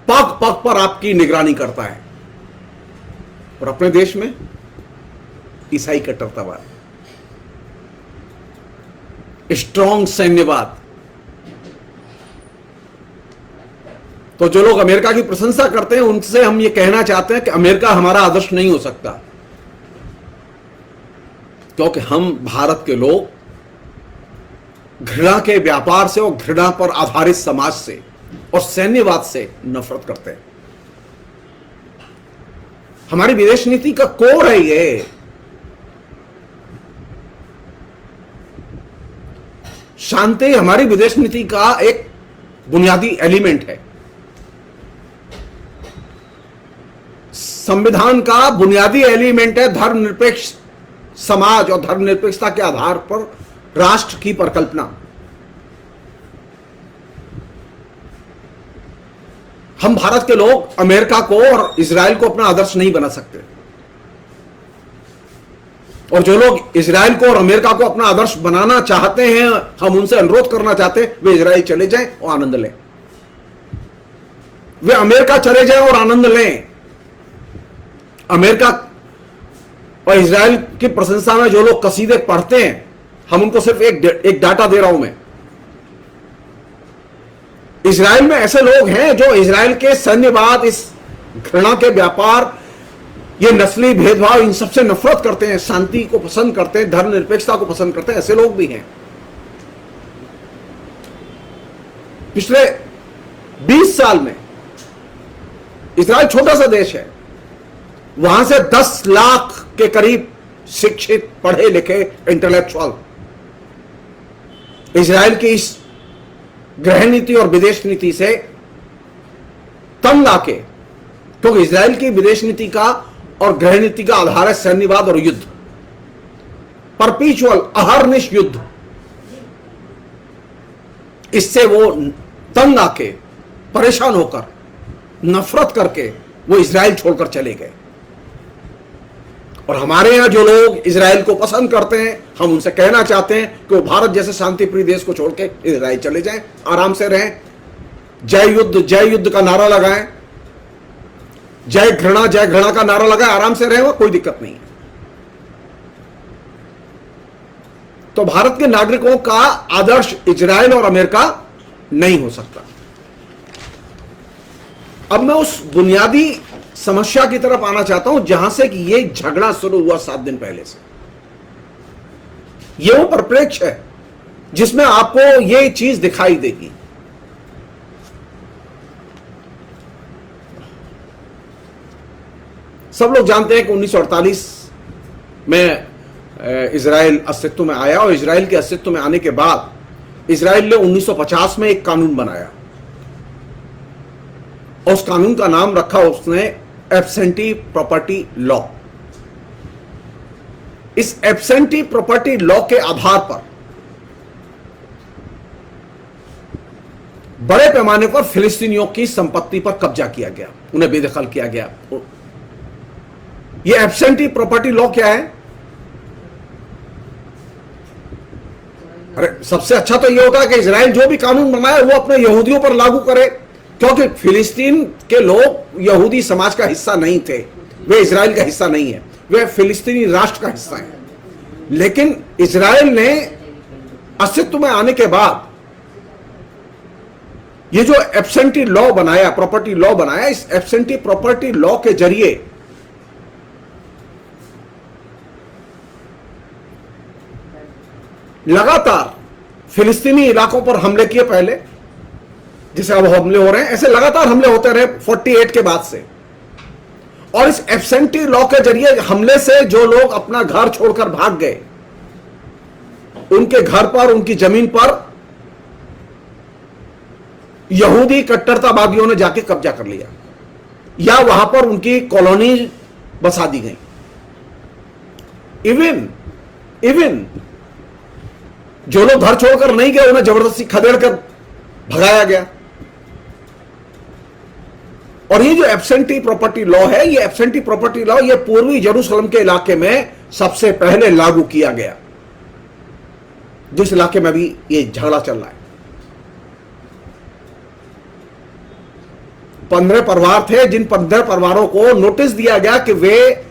S1: पग पग पर आपकी निगरानी करता है। और अपने देश में ईसाई कट्टरतावाद, स्ट्रांग सैन्यवाद। तो जो लोग अमेरिका की प्रशंसा करते हैं उनसे हम ये कहना चाहते हैं कि अमेरिका हमारा आदर्श नहीं हो सकता, क्योंकि हम भारत के लोग घृणा के व्यापार से और घृणा पर आधारित समाज से और सैन्यवाद से नफरत करते हैं। हमारी विदेश नीति का कोर है ये। शांति हमारी विदेश नीति का एक बुनियादी एलिमेंट है। संविधान का बुनियादी एलिमेंट है धर्मनिरपेक्ष समाज और धर्मनिरपेक्षता के आधार पर राष्ट्र की परिकल्पना। हम भारत के लोग अमेरिका को और इजराइल को अपना आदर्श नहीं बना सकते। और जो लोग इजराइल को और अमेरिका को अपना आदर्श बनाना चाहते हैं, हम उनसे अनुरोध करना चाहते हैं वे इजराइल चले जाएं और आनंद लें। वे अमेरिका चले जाएं और आनंद लें। अमेरिका और इजराइल की प्रशंसा में जो लोग कसीदे पढ़ते हैं, हम उनको सिर्फ एक डाटा दे रहा हूं मैं। इजराइल में ऐसे लोग हैं जो इजराइल के सैन्यवाद, इस घृणा के व्यापार, ये नस्ली भेदभाव, इन सबसे नफरत करते हैं, शांति को पसंद करते हैं, धर्मनिरपेक्षता को पसंद करते हैं। ऐसे लोग भी हैं। पिछले 20 साल में इजराइल छोटा सा देश है, वहां से 10 लाख के करीब शिक्षित, पढ़े लिखे इंटेलेक्चुअल इजराइल की इस गृह नीति और विदेश नीति से तंग आके, क्योंकि इजराइल की विदेश नीति का और गृह नीति का आधार है सैन्यवाद और युद्ध, परपीचुअल अहर्निश युद्ध। इससे वो तंग आके, परेशान होकर, नफरत करके वो इजराइल छोड़कर चले गए। और हमारे यहां जो लोग इजराइल को पसंद करते हैं, हम उनसे कहना चाहते हैं कि वो भारत जैसे शांतिप्रिय देश को छोड़ के इजराइल चले जाएं, आराम से रहें, जय युद्ध का नारा लगाएं, जय घृणा का नारा लगाएं, आराम से रहें, वो कोई दिक्कत नहीं है। तो भारत के नागरिकों का आदर्श इजराइल और अमेरिका नहीं हो सकता। अब मैं उस बुनियादी समस्या की तरफ आना चाहता हूं जहां से कि यह झगड़ा शुरू हुआ 7 दिन पहले से। यह वो परिप्रेक्ष्य है जिसमें आपको यह चीज दिखाई देगी। सब लोग जानते हैं कि 1948 में इजराइल अस्तित्व में आया और इजराइल के अस्तित्व में आने के बाद इजराइल ने 1950 में एक कानून बनाया और उस कानून का नाम रखा उसने एब्सेंटी प्रॉपर्टी लॉ। इस एब्सेंटी प्रॉपर्टी लॉ के आधार पर बड़े पैमाने पर फिलिस्तीनियों की संपत्ति पर कब्जा किया गया, उन्हें बेदखल किया गया। यह एब्सेंटी प्रॉपर्टी लॉ क्या है? अरे सबसे अच्छा तो यह होता है कि इजराइल जो भी कानून बनाए वो अपने यहूदियों पर लागू करे, क्योंकि फिलिस्तीन के लोग यहूदी समाज का हिस्सा नहीं थे, वे इजराइल का हिस्सा नहीं है, वे फिलिस्तीनी राष्ट्र का हिस्सा है। लेकिन इजराइल ने अस्तित्व में आने के बाद ये जो एब्सेंटी लॉ बनाया, प्रॉपर्टी लॉ बनाया, इस एब्सेंटी प्रॉपर्टी लॉ के जरिए लगातार फिलिस्तीनी इलाकों पर हमले किए। पहले जैसे अब हमले हो रहे हैं, ऐसे लगातार हमले होते रहे 48 के बाद से। और इस एब्सेंटी लॉ के जरिए हमले से जो लोग अपना घर छोड़कर भाग गए, उनके घर पर, उनकी जमीन पर यहूदी कट्टरतावादियों ने जाके कब्जा कर लिया या वहां पर उनकी कॉलोनी बसा दी गई। इवन जो लोग घर छोड़कर नहीं गए उन्हें जबरदस्ती खदेड़ कर भगाया गया। और ये जो एब्सेंटी प्रॉपर्टी लॉ है, ये एब्सेंटी प्रॉपर्टी लॉ ये पूर्वी यरूशलेम के इलाके में सबसे पहले लागू किया गया, जिस इलाके में भी ये झगड़ा चल रहा है। 15 परिवार थे, जिन 15 परिवारों को नोटिस दिया गया कि वे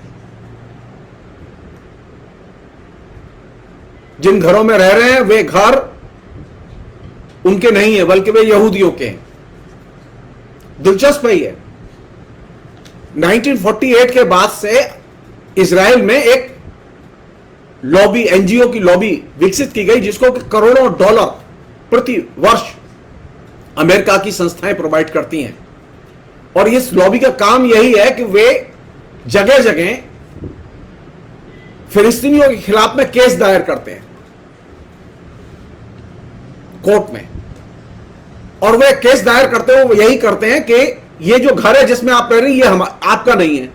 S1: जिन घरों में रह रहे हैं वे घर उनके नहीं है, बल्कि वे यहूदियों के हैं। दिलचस्प है ये, 1948 के बाद से इजराइल में एक लॉबी, एनजीओ की लॉबी विकसित की गई, जिसको करोड़ों डॉलर प्रति वर्ष अमेरिका की संस्थाएं प्रोवाइड करती हैं। और इस लॉबी का काम यही है कि वे जगह जगह फिलिस्तीनियों के खिलाफ में केस दायर करते हैं कोर्ट में। और वे केस दायर करते हुए यही करते हैं कि ये जो घर है जिसमें आप रह रहे हैं ये आपका नहीं है,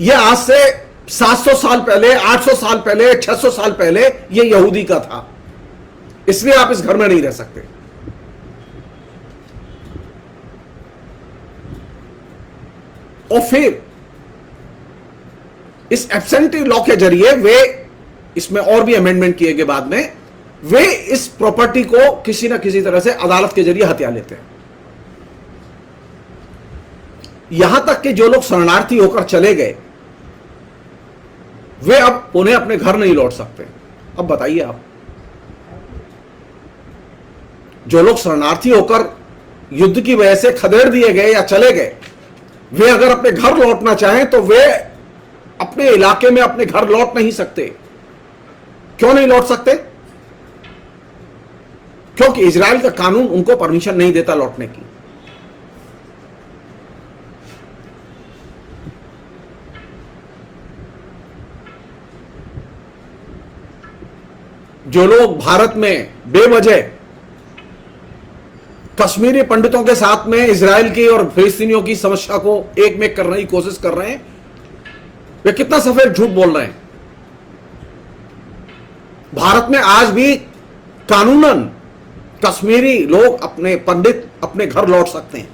S1: ये आज से 700 साल पहले, 800 साल पहले, 600 साल पहले ये यहूदी का था, इसलिए आप इस घर में नहीं रह सकते। और फिर इस एब्सेंटी लॉ के जरिए वे, इसमें और भी अमेंडमेंट किए गए बाद में, वे इस प्रॉपर्टी को किसी ना किसी तरह से अदालत के जरिए हथिया लेते हैं। यहां तक कि जो लोग शरणार्थी होकर चले गए वे अब उन्हें अपने घर नहीं लौट सकते। अब बताइए आप, जो लोग शरणार्थी होकर युद्ध की वजह से खदेड़ दिए गए या चले गए, वे अगर अपने घर लौटना चाहें तो वे अपने इलाके में अपने घर लौट नहीं सकते। क्यों नहीं लौट सकते? क्योंकि इजराइल का कानून उनको परमिशन नहीं देता लौटने की। जो लोग भारत में बेवजह कश्मीरी पंडितों के साथ में इजराइल की और फिलिस्तीनियों की समस्या को एक में करने की कोशिश कर रहे हैं, वे कितना सफेद झूठ बोल रहे हैं। भारत में आज भी कानूनन कश्मीरी लोग, अपने पंडित अपने घर लौट सकते हैं,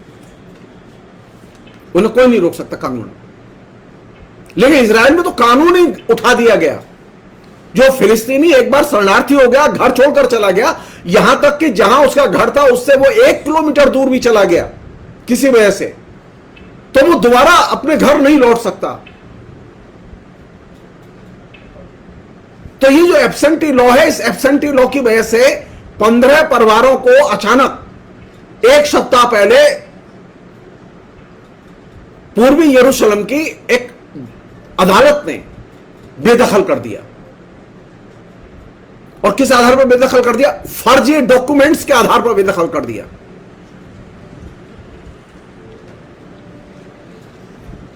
S1: उन्हें कोई नहीं रोक सकता कानून। लेकिन इजराइल में तो कानून ही उठा दिया गया। जो फिलिस्तीनी एक बार शरणार्थी हो गया, घर छोड़कर चला गया, यहां तक कि जहां उसका घर था उससे वो 1 किलोमीटर दूर भी चला गया किसी वजह से, तो वो दोबारा अपने घर नहीं लौट सकता। तो ये जो एब्सेंटी लॉ है, इस एब्सेंटी लॉ की वजह से 15 परिवारों को अचानक एक सप्ताह पहले पूर्वी यरूशलेम की एक अदालत ने बेदखल कर दिया। और किस आधार पर बेदखल कर दिया? फर्जी डॉक्यूमेंट्स के आधार पर बेदखल कर दिया।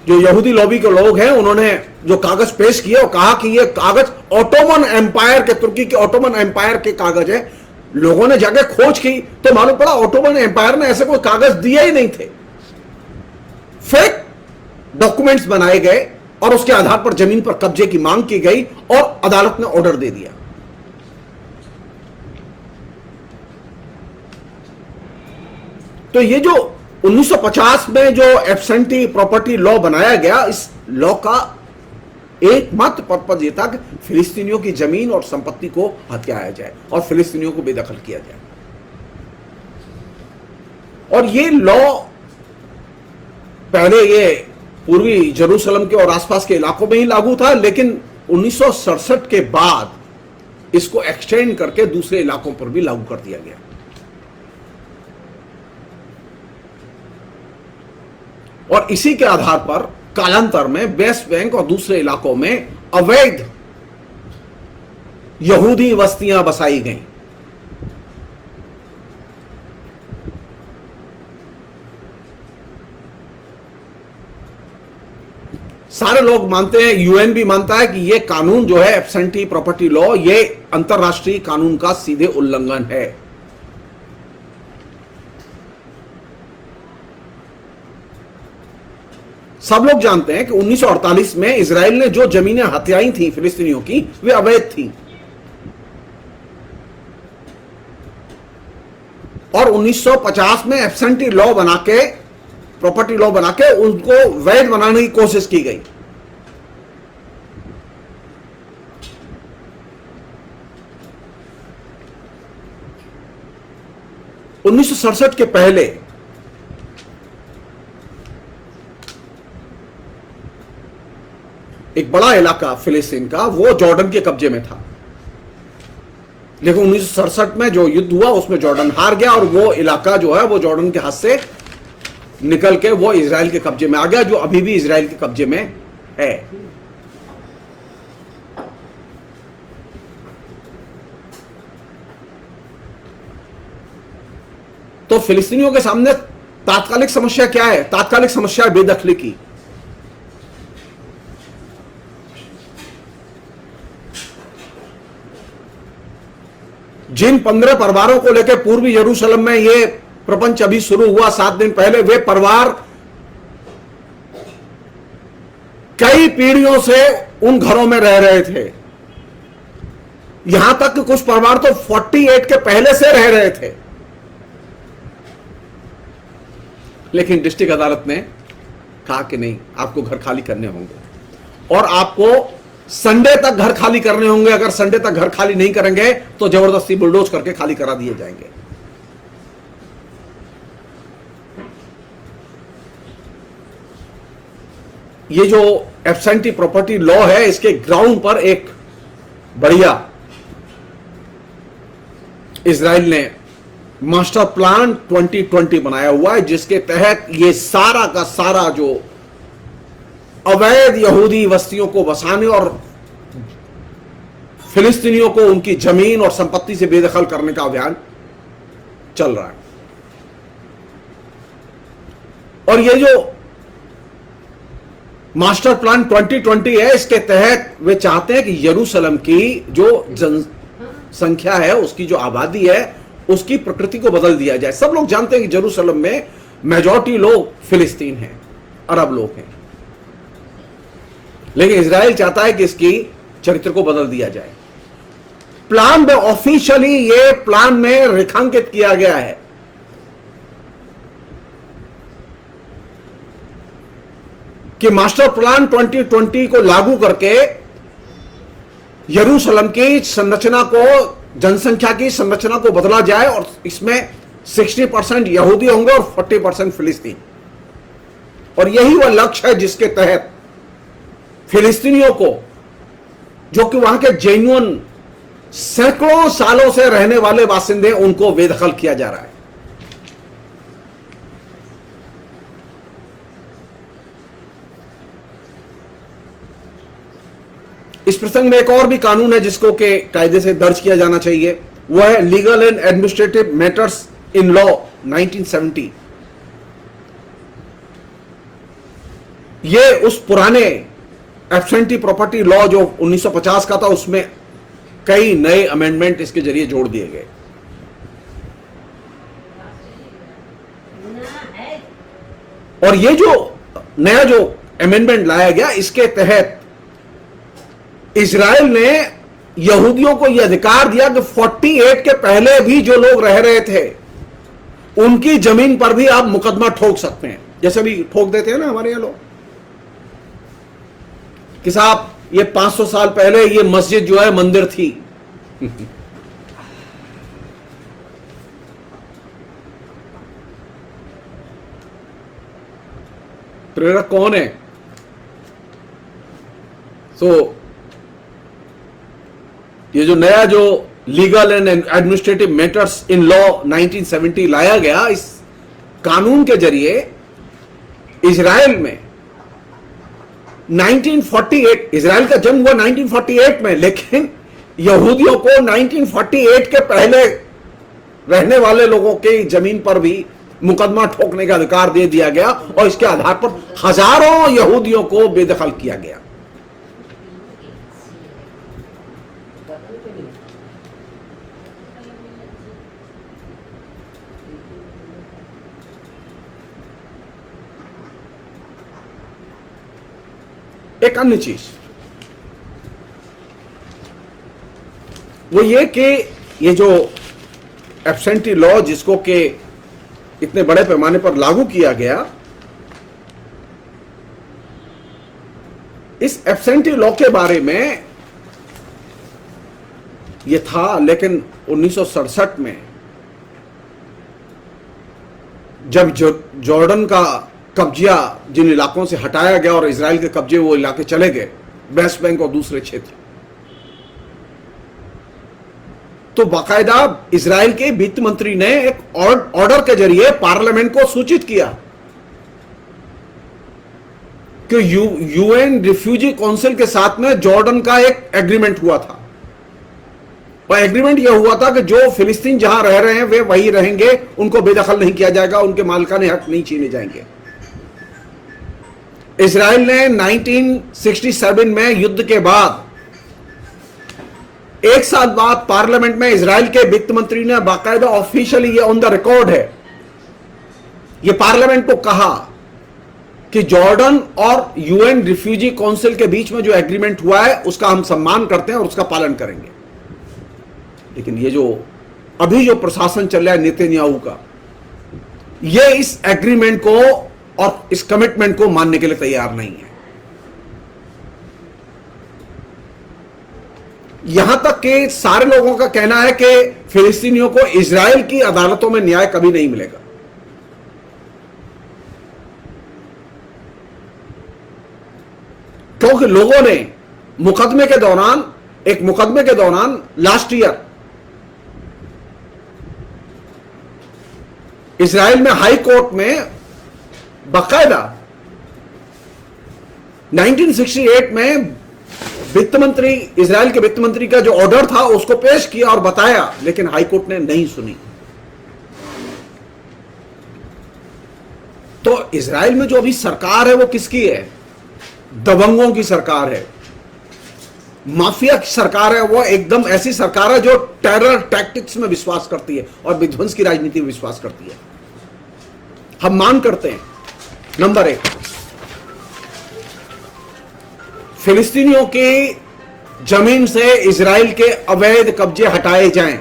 S1: जो यहूदी लॉबी के लोग हैं, उन्होंने जो कागज पेश किए और कहा कि ये कागज ओटोमन एम्पायर के, तुर्की के ओटोमन एम्पायर के कागज है। लोगों ने जाके खोज की तो मालूम पड़ा ओटोमन एम्पायर ने ऐसे कोई कागज दिए ही नहीं थे। फेक डॉक्यूमेंट्स बनाए गए और उसके आधार पर जमीन पर कब्जे की मांग की गई और अदालत ने ऑर्डर दे दिया। तो ये जो 1950 में जो एब्सेंटी प्रॉपर्टी लॉ बनाया गया, इस लॉ का एकमात्र पर्पज यह था कि फिलिस्तीनियों की जमीन और संपत्ति को हथियाया जाए और फिलिस्तीनियों को बेदखल किया जाए। और ये लॉ पहले ये पूर्वी जेरूसलम के और आसपास के इलाकों में ही लागू था, लेकिन 1967 के बाद इसको एक्सटेंड करके दूसरे इलाकों पर भी लागू कर दिया गया। और इसी के आधार पर कालांतर में वेस्ट बैंक और दूसरे इलाकों में अवैध यहूदी बस्तियां बसाई गईं। सारे लोग मानते हैं, यूएन भी मानता है कि यह कानून जो है एब्सेंटी प्रॉपर्टी लॉ, यह अंतरराष्ट्रीय कानून का सीधे उल्लंघन है। सब लोग जानते हैं कि 1948 में इजराइल ने जो जमीनें हथियाई थी फिलिस्तीनियों की, वे अवैध थी। और 1950 में एब्सेंटी लॉ बना के, प्रॉपर्टी लॉ बना के उनको वैध बनाने की कोशिश की गई। उन्नीस के पहले एक बड़ा इलाका फिलिस्तीन का वो जॉर्डन के कब्जे में था, लेकिन 1967 में जो युद्ध हुआ उसमें जॉर्डन हार गया और वो इलाका जो है वो जॉर्डन के हाथ से निकल के वो इजराइल के कब्जे में आ गया, जो अभी भी इजराइल के कब्जे में है। तो फिलिस्तीनियों के सामने तात्कालिक समस्या क्या है? तात्कालिक समस्या है बेदखली की। जिन 15 परिवारों को लेकर पूर्वी यरूशलेम में यह प्रपंच अभी शुरू हुआ 7 दिन पहले, वे परिवार कई पीढ़ियों से उन घरों में रह रहे थे। यहां तक कि कुछ परिवार तो 48 के पहले से रह रहे थे, लेकिन डिस्ट्रिक्ट अदालत ने कहा कि नहीं, आपको घर खाली करने होंगे और आपको संडे तक घर खाली करने होंगे। अगर संडे तक घर खाली नहीं करेंगे तो जबरदस्ती बुलडोज करके खाली करा दिए जाएंगे। ये जो एब्सेंटी प्रॉपर्टी लॉ है, इसके ग्राउंड पर एक बढ़िया इजराइल ने मास्टर प्लान 2020 बनाया हुआ है, जिसके तहत ये सारा का सारा जो अवैध यहूदी बस्तियों को बसाने और फिलिस्तीनियों को उनकी जमीन और संपत्ति से बेदखल करने का अभियान चल रहा है। और ये जो मास्टर प्लान 2020 है, इसके तहत वे चाहते हैं कि यरूशलेम की जो जनसंख्या है, उसकी जो आबादी है, उसकी प्रकृति को बदल दिया जाए। सब लोग जानते हैं कि यरूशलेम में मेजॉरिटी लोग फिलिस्तीन हैं, अरब लोग हैं, लेकिन इजराइल चाहता है कि इसकी चरित्र को बदल दिया जाए। प्लान में ऑफिशियली ये प्लान में रेखांकित किया गया है कि मास्टर प्लान 2020 को लागू करके यरूशलेम की संरचना को, जनसंख्या की संरचना को बदला जाए और इसमें 60% यहूदी होंगे और 40% फिलिस्तीन। और यही वह लक्ष्य है जिसके तहत फिलिस्तीनियों को जो कि वहां के जेन्युइन सैकड़ों सालों से रहने वाले बासिंदे, उनको बेदखल किया जा रहा है। इस प्रसंग में एक और भी कानून है जिसको के कायदे से दर्ज किया जाना चाहिए, वह है legal and administrative matters in law 1970। ये उस पुराने एब्सेंटी प्रॉपर्टी लॉ जो 1950 का था, उसमें कई नए अमेंडमेंट इसके जरिए जोड़ दिए गए। और ये जो नया जो अमेंडमेंट लाया गया, इसके तहत इजराइल ने यहूदियों को यह अधिकार दिया कि 48 के पहले भी जो लोग रह रहे थे, उनकी जमीन पर भी आप मुकदमा ठोक सकते हैं, जैसे भी ठोक देते हैं ना हमारे यहां लोग कि साहब ये 500 साल पहले ये मस्जिद जो है मंदिर थी। प्रेरक कौन है? ये जो नया जो legal and administrative matters in law 1970 लाया गया, इस कानून के जरिए इजराइल में 1948, इजराइल का जन्म हुआ 1948 में, लेकिन यहूदियों को 1948 के पहले रहने वाले लोगों की जमीन पर भी मुकदमा ठोकने का अधिकार दे दिया गया, और इसके आधार पर हजारों यहूदियों को बेदखल किया गया। एक अन्य चीज वो ये कि ये जो एब्सेंटी लॉ जिसको के इतने बड़े पैमाने पर लागू किया गया, इस एब्सेंटी लॉ के बारे में ये था, लेकिन 1967 में जब जॉर्डन का कब्जा जिन इलाकों से हटाया गया और इजराइल के कब्जे वो इलाके चले गए, वेस्ट बैंक और दूसरे क्षेत्र, तो बाकायदा इजराइल के वित्त मंत्री ने एक ऑर्डर के जरिए पार्लियामेंट को सूचित किया कि यूएन रिफ्यूजी काउंसिल के साथ में जॉर्डन का एक एग्रीमेंट हुआ था, और एग्रीमेंट यह हुआ था कि जो फिलिस्तीन जहां रह रहे हैं वे वही रहेंगे, उनको बेदखल नहीं किया जाएगा, उनके मालिकाने हक नहीं छीने जाएंगे। इजराइल ने 1967 में युद्ध के बाद एक साल बाद पार्लियामेंट में इजराइल के वित्त मंत्री ने बाकायदा ऑफिशियली, ये ऑन द रिकॉर्ड है, ये पार्लियामेंट को कहा कि जॉर्डन और यूएन रिफ्यूजी काउंसिल के बीच में जो एग्रीमेंट हुआ है उसका हम सम्मान करते हैं और उसका पालन करेंगे। लेकिन ये जो अभी जो प्रशासन चल रहा है नेतन्याहू का, ये इस एग्रीमेंट को और इस कमिटमेंट को मानने के लिए तैयार नहीं है। यहां तक कि सारे लोगों का कहना है कि फिलिस्तीनियों को इजराइल की अदालतों में न्याय कभी नहीं मिलेगा। क्योंकि लोगों ने एक मुकदमे के दौरान लास्ट ईयर इजराइल में हाई कोर्ट में बाकायदा 1968 में वित्त मंत्री, इजराइल के वित्त मंत्री का जो ऑर्डर था उसको पेश किया और बताया, लेकिन हाई कोर्ट ने नहीं सुनी। तो इजराइल में जो अभी सरकार है वो किसकी है? दबंगों की सरकार है, माफिया की सरकार है। वो एकदम ऐसी सरकार है जो टेरर टैक्टिक्स में विश्वास करती है और विध्वंस की राजनीति में विश्वास करती है। हम मांग करते हैं, नंबर 1, फिलिस्तीनियों की जमीन से इजराइल के अवैध कब्जे हटाए जाएं।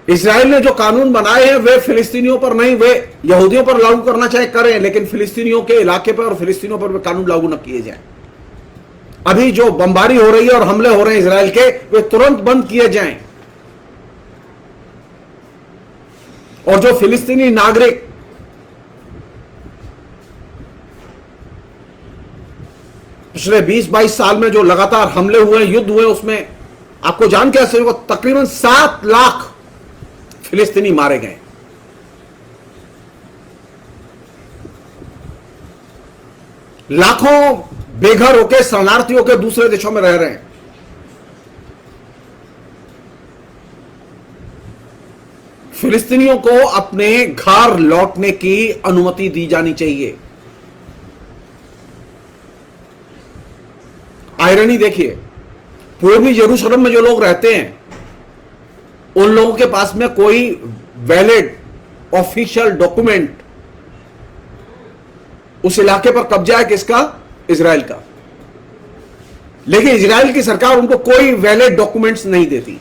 S1: इजराइल ने जो कानून बनाए हैं वे फिलिस्तीनियों पर नहीं, वे यहूदियों पर लागू करना चाहे करें, लेकिन फिलिस्तीनियों के इलाके पर और फिलिस्तीनियों पर वे कानून लागू न किए जाएं। अभी जो बमबारी हो रही है और हमले हो रहे हैं इजराइल के, वे तुरंत बंद किए जाएं। और जो फिलिस्तीनी नागरिक पिछले 20-22 साल में जो लगातार हमले हुए, युद्ध हुए, उसमें आपको जान के आश्चर्य होगा, तकरीबन 7 लाख फिलिस्तीनी मारे गए। लाखों बेघर होकर शरणार्थी होकर दूसरे देशों में रह रहे हैं। फिलिस्तीनियों को अपने घर लौटने की अनुमति दी जानी चाहिए। आयरनी देखिए, पूर्वी यरूशलेम में जो लोग रहते हैं उन लोगों के पास में कोई वैलिड ऑफिशियल डॉक्यूमेंट, उस इलाके पर कब्जा है किसका? इजराइल का। लेकिन इजराइल की सरकार उनको कोई वैलिड डॉक्यूमेंट्स नहीं देती।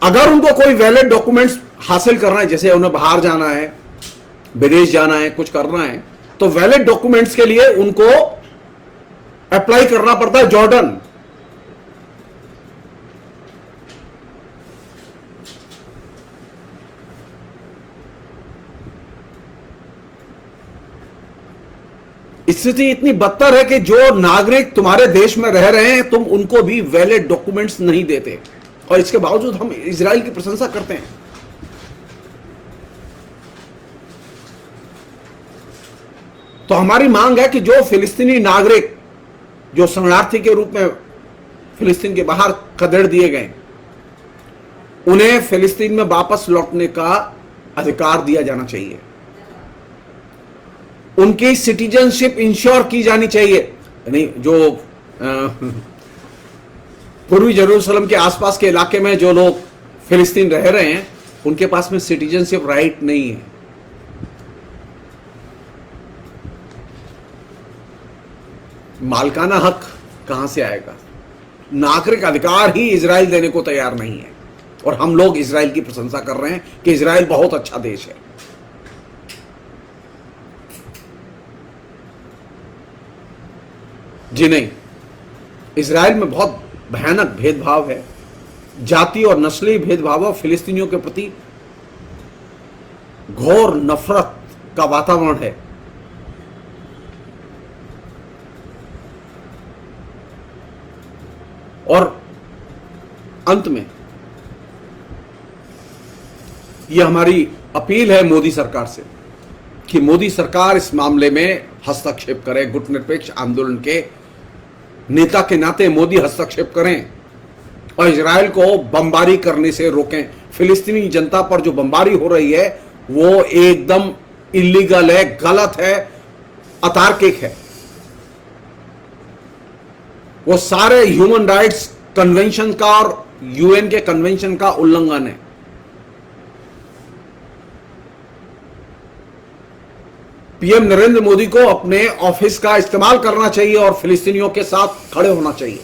S1: अगर उनको कोई वैलिड डॉक्यूमेंट्स हासिल करना है, जैसे उन्हें बाहर जाना है, विदेश जाना है, कुछ करना है, तो वैलिड डॉक्यूमेंट्स के लिए उनको अप्लाई करना पड़ता है जॉर्डन। स्थिति इतनी बदतर है कि जो नागरिक तुम्हारे देश में रह रहे हैं, तुम उनको भी वैलिड डॉक्यूमेंट्स नहीं देते, और इसके बावजूद हम इजराइल की प्रशंसा करते हैं। तो हमारी मांग है कि जो फिलिस्तीनी नागरिक जो शरणार्थी के रूप में फिलिस्तीन के बाहर खदेड़ दिए गए, उन्हें फिलिस्तीन में वापस लौटने का अधिकार दिया जाना चाहिए। उनकी सिटीजनशिप इंश्योर की जानी चाहिए। नहीं, जो पूर्वी यरूशलेम के आसपास के इलाके में जो लोग फिलिस्तीन रह रहे हैं, उनके पास में सिटीजनशिप राइट नहीं है। मालकाना हक कहां से आएगा? नागरिक अधिकार ही इजराइल देने को तैयार नहीं है, और हम लोग इजराइल की प्रशंसा कर रहे हैं कि इजराइल बहुत अच्छा देश है। जी नहीं, इजराइल में बहुत भयानक भेदभाव है, जाति और नस्ली भेदभाव और फिलिस्तीनियों के प्रति घोर नफरत का वातावरण है। और अंत में यह हमारी अपील है मोदी सरकार से कि मोदी सरकार इस मामले में हस्तक्षेप करे। गुटनिरपेक्ष आंदोलन के नेता के नाते मोदी हस्तक्षेप करें और इजराइल को बमबारी करने से रोकें। फिलिस्तीनी जनता पर जो बमबारी हो रही है वो एकदम इलीगल है, गलत है, अतार्किक है। वो सारे ह्यूमन राइट्स कन्वेंशन का और यूएन के कन्वेंशन का उल्लंघन है। पीएम नरेंद्र मोदी को अपने ऑफिस का इस्तेमाल करना चाहिए और फिलिस्तीनियों के साथ खड़े होना चाहिए।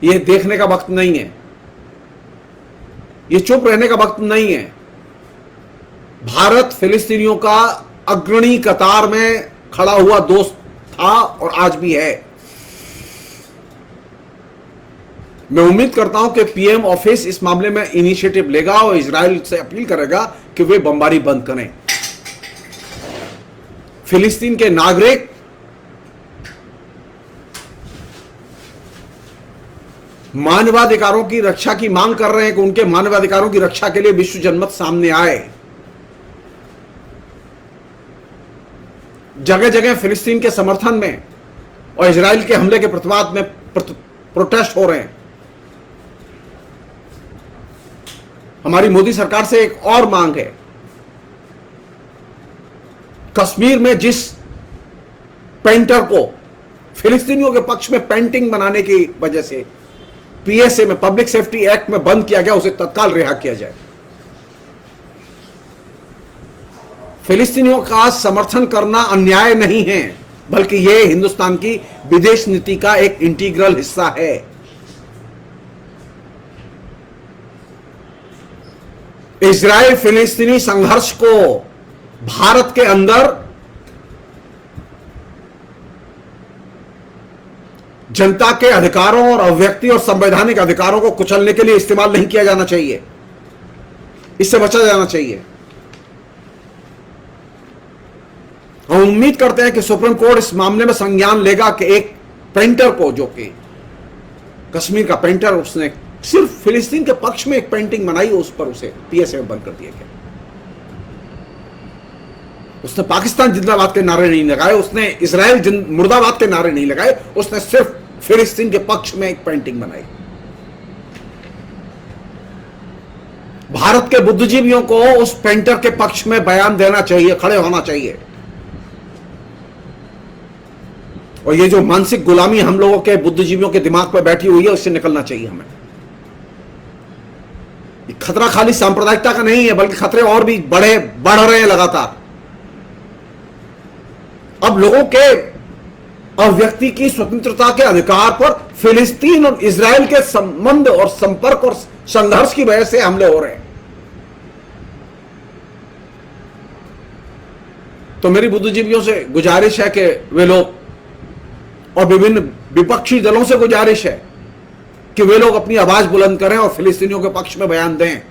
S1: यह देखने का वक्त नहीं है, यह चुप रहने का वक्त नहीं है। भारत फिलिस्तीनियों का अग्रणी कतार में खड़ा हुआ दोस्त था और आज भी है। मैं उम्मीद करता हूं कि पीएम ऑफिस इस मामले में इनिशिएटिव लेगा और इजराइल से अपील करेगा कि वे बमबारी बंद करें। फिलिस्तीन के नागरिक मानवाधिकारों की रक्षा की मांग कर रहे हैं कि उनके मानवाधिकारों की रक्षा के लिए विश्व जनमत सामने आए। जगह जगह फिलिस्तीन के समर्थन में और इजराइल के हमले के प्रतिवाद में प्रोटेस्ट हो रहे हैं। हमारी मोदी सरकार से एक और मांग है, कश्मीर में जिस पेंटर को फिलिस्तीनियों के पक्ष में पेंटिंग बनाने की वजह से पीएसए में, पब्लिक सेफ्टी एक्ट में बंद किया गया, उसे तत्काल रिहा किया जाए। फिलिस्तीनियों का समर्थन करना अन्याय नहीं है, बल्कि यह हिंदुस्तान की विदेश नीति का एक इंटीग्रल हिस्सा है। इजराइल फिलिस्तीनी संघर्ष को भारत के अंदर जनता के अधिकारों और अभिव्यक्ति और संवैधानिक अधिकारों को कुचलने के लिए इस्तेमाल नहीं किया जाना चाहिए। इससे बचा जाना चाहिए। हम उम्मीद करते हैं कि सुप्रीम कोर्ट इस मामले में संज्ञान लेगा कि एक पेंटर को, जो कि कश्मीर का पेंटर, उसने सिर्फ फिलिस्तीन के पक्ष में एक पेंटिंग बनाई, उस पर उसे पीएसए में बंद कर दिया गया। उसने पाकिस्तान जिंदाबाद के नारे नहीं लगाए, उसने इजराइल मुर्दाबाद के नारे नहीं लगाए, उसने सिर्फ फिलिस्तीन के पक्ष में एक पेंटिंग बनाई। भारत के बुद्धिजीवियों को उस पेंटर के पक्ष में बयान देना चाहिए, खड़े होना चाहिए। और ये जो मानसिक गुलामी हम लोगों के बुद्धिजीवियों के दिमाग पर बैठी हुई है, उससे निकलना चाहिए हमें। ये खतरा खाली सांप्रदायिकता का नहीं है, बल्कि खतरे और भी बढ़ रहे हैं लगातार। अब लोगों के अभिव्यक्ति की स्वतंत्रता के अधिकार पर फिलिस्तीन और इजराइल के संबंध और संपर्क और संघर्ष की वजह से हमले हो रहे हैं। तो मेरी बुद्धिजीवियों से गुजारिश है कि वे लोग, और विभिन्न विपक्षी दलों से गुजारिश है कि वे लोग अपनी आवाज बुलंद करें और फिलिस्तीनियों के पक्ष में बयान दें।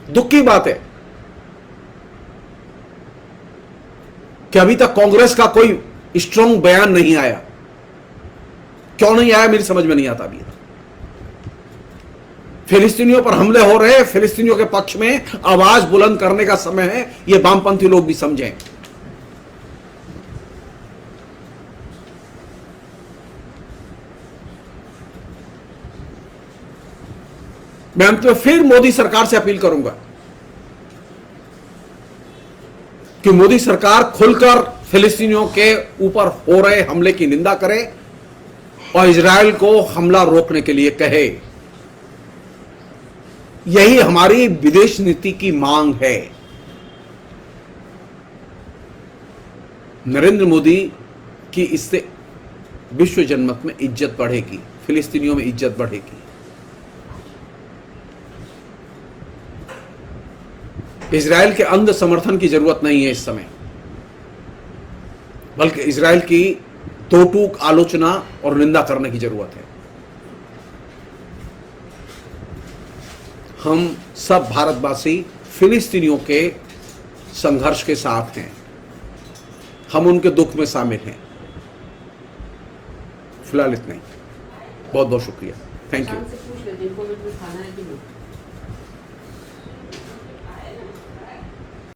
S1: दुख की बात है कि अभी तक कांग्रेस का कोई स्ट्रांग बयान नहीं आया। क्यों नहीं आया, मेरी समझ में नहीं आता अभी। फिलिस्तीनियों पर हमले हो रहे हैं, फिलिस्तीनियों के पक्ष में आवाज बुलंद करने का समय है, यह वामपंथी लोग भी समझें। मैं अंत में फिर मोदी सरकार से अपील करूंगा कि मोदी सरकार खुलकर फिलिस्तीनियों के ऊपर हो रहे हमले की निंदा करे और इजराइल को हमला रोकने के लिए कहे। यही हमारी विदेश नीति की मांग है। नरेंद्र मोदी की इससे विश्व जनमत में इज्जत बढ़ेगी, फिलिस्तीनियों में इज्जत बढ़ेगी। इजराइल के अंध समर्थन की जरूरत नहीं है इस समय, बल्कि इजराइल की तोटूक आलोचना और निंदा करने की जरूरत है। हम सब भारतवासी फिलिस्तीनियों के संघर्ष के साथ हैं, हम उनके दुख में शामिल हैं। फिलहाल इतना ही। बहुत बहुत शुक्रिया। Thank you.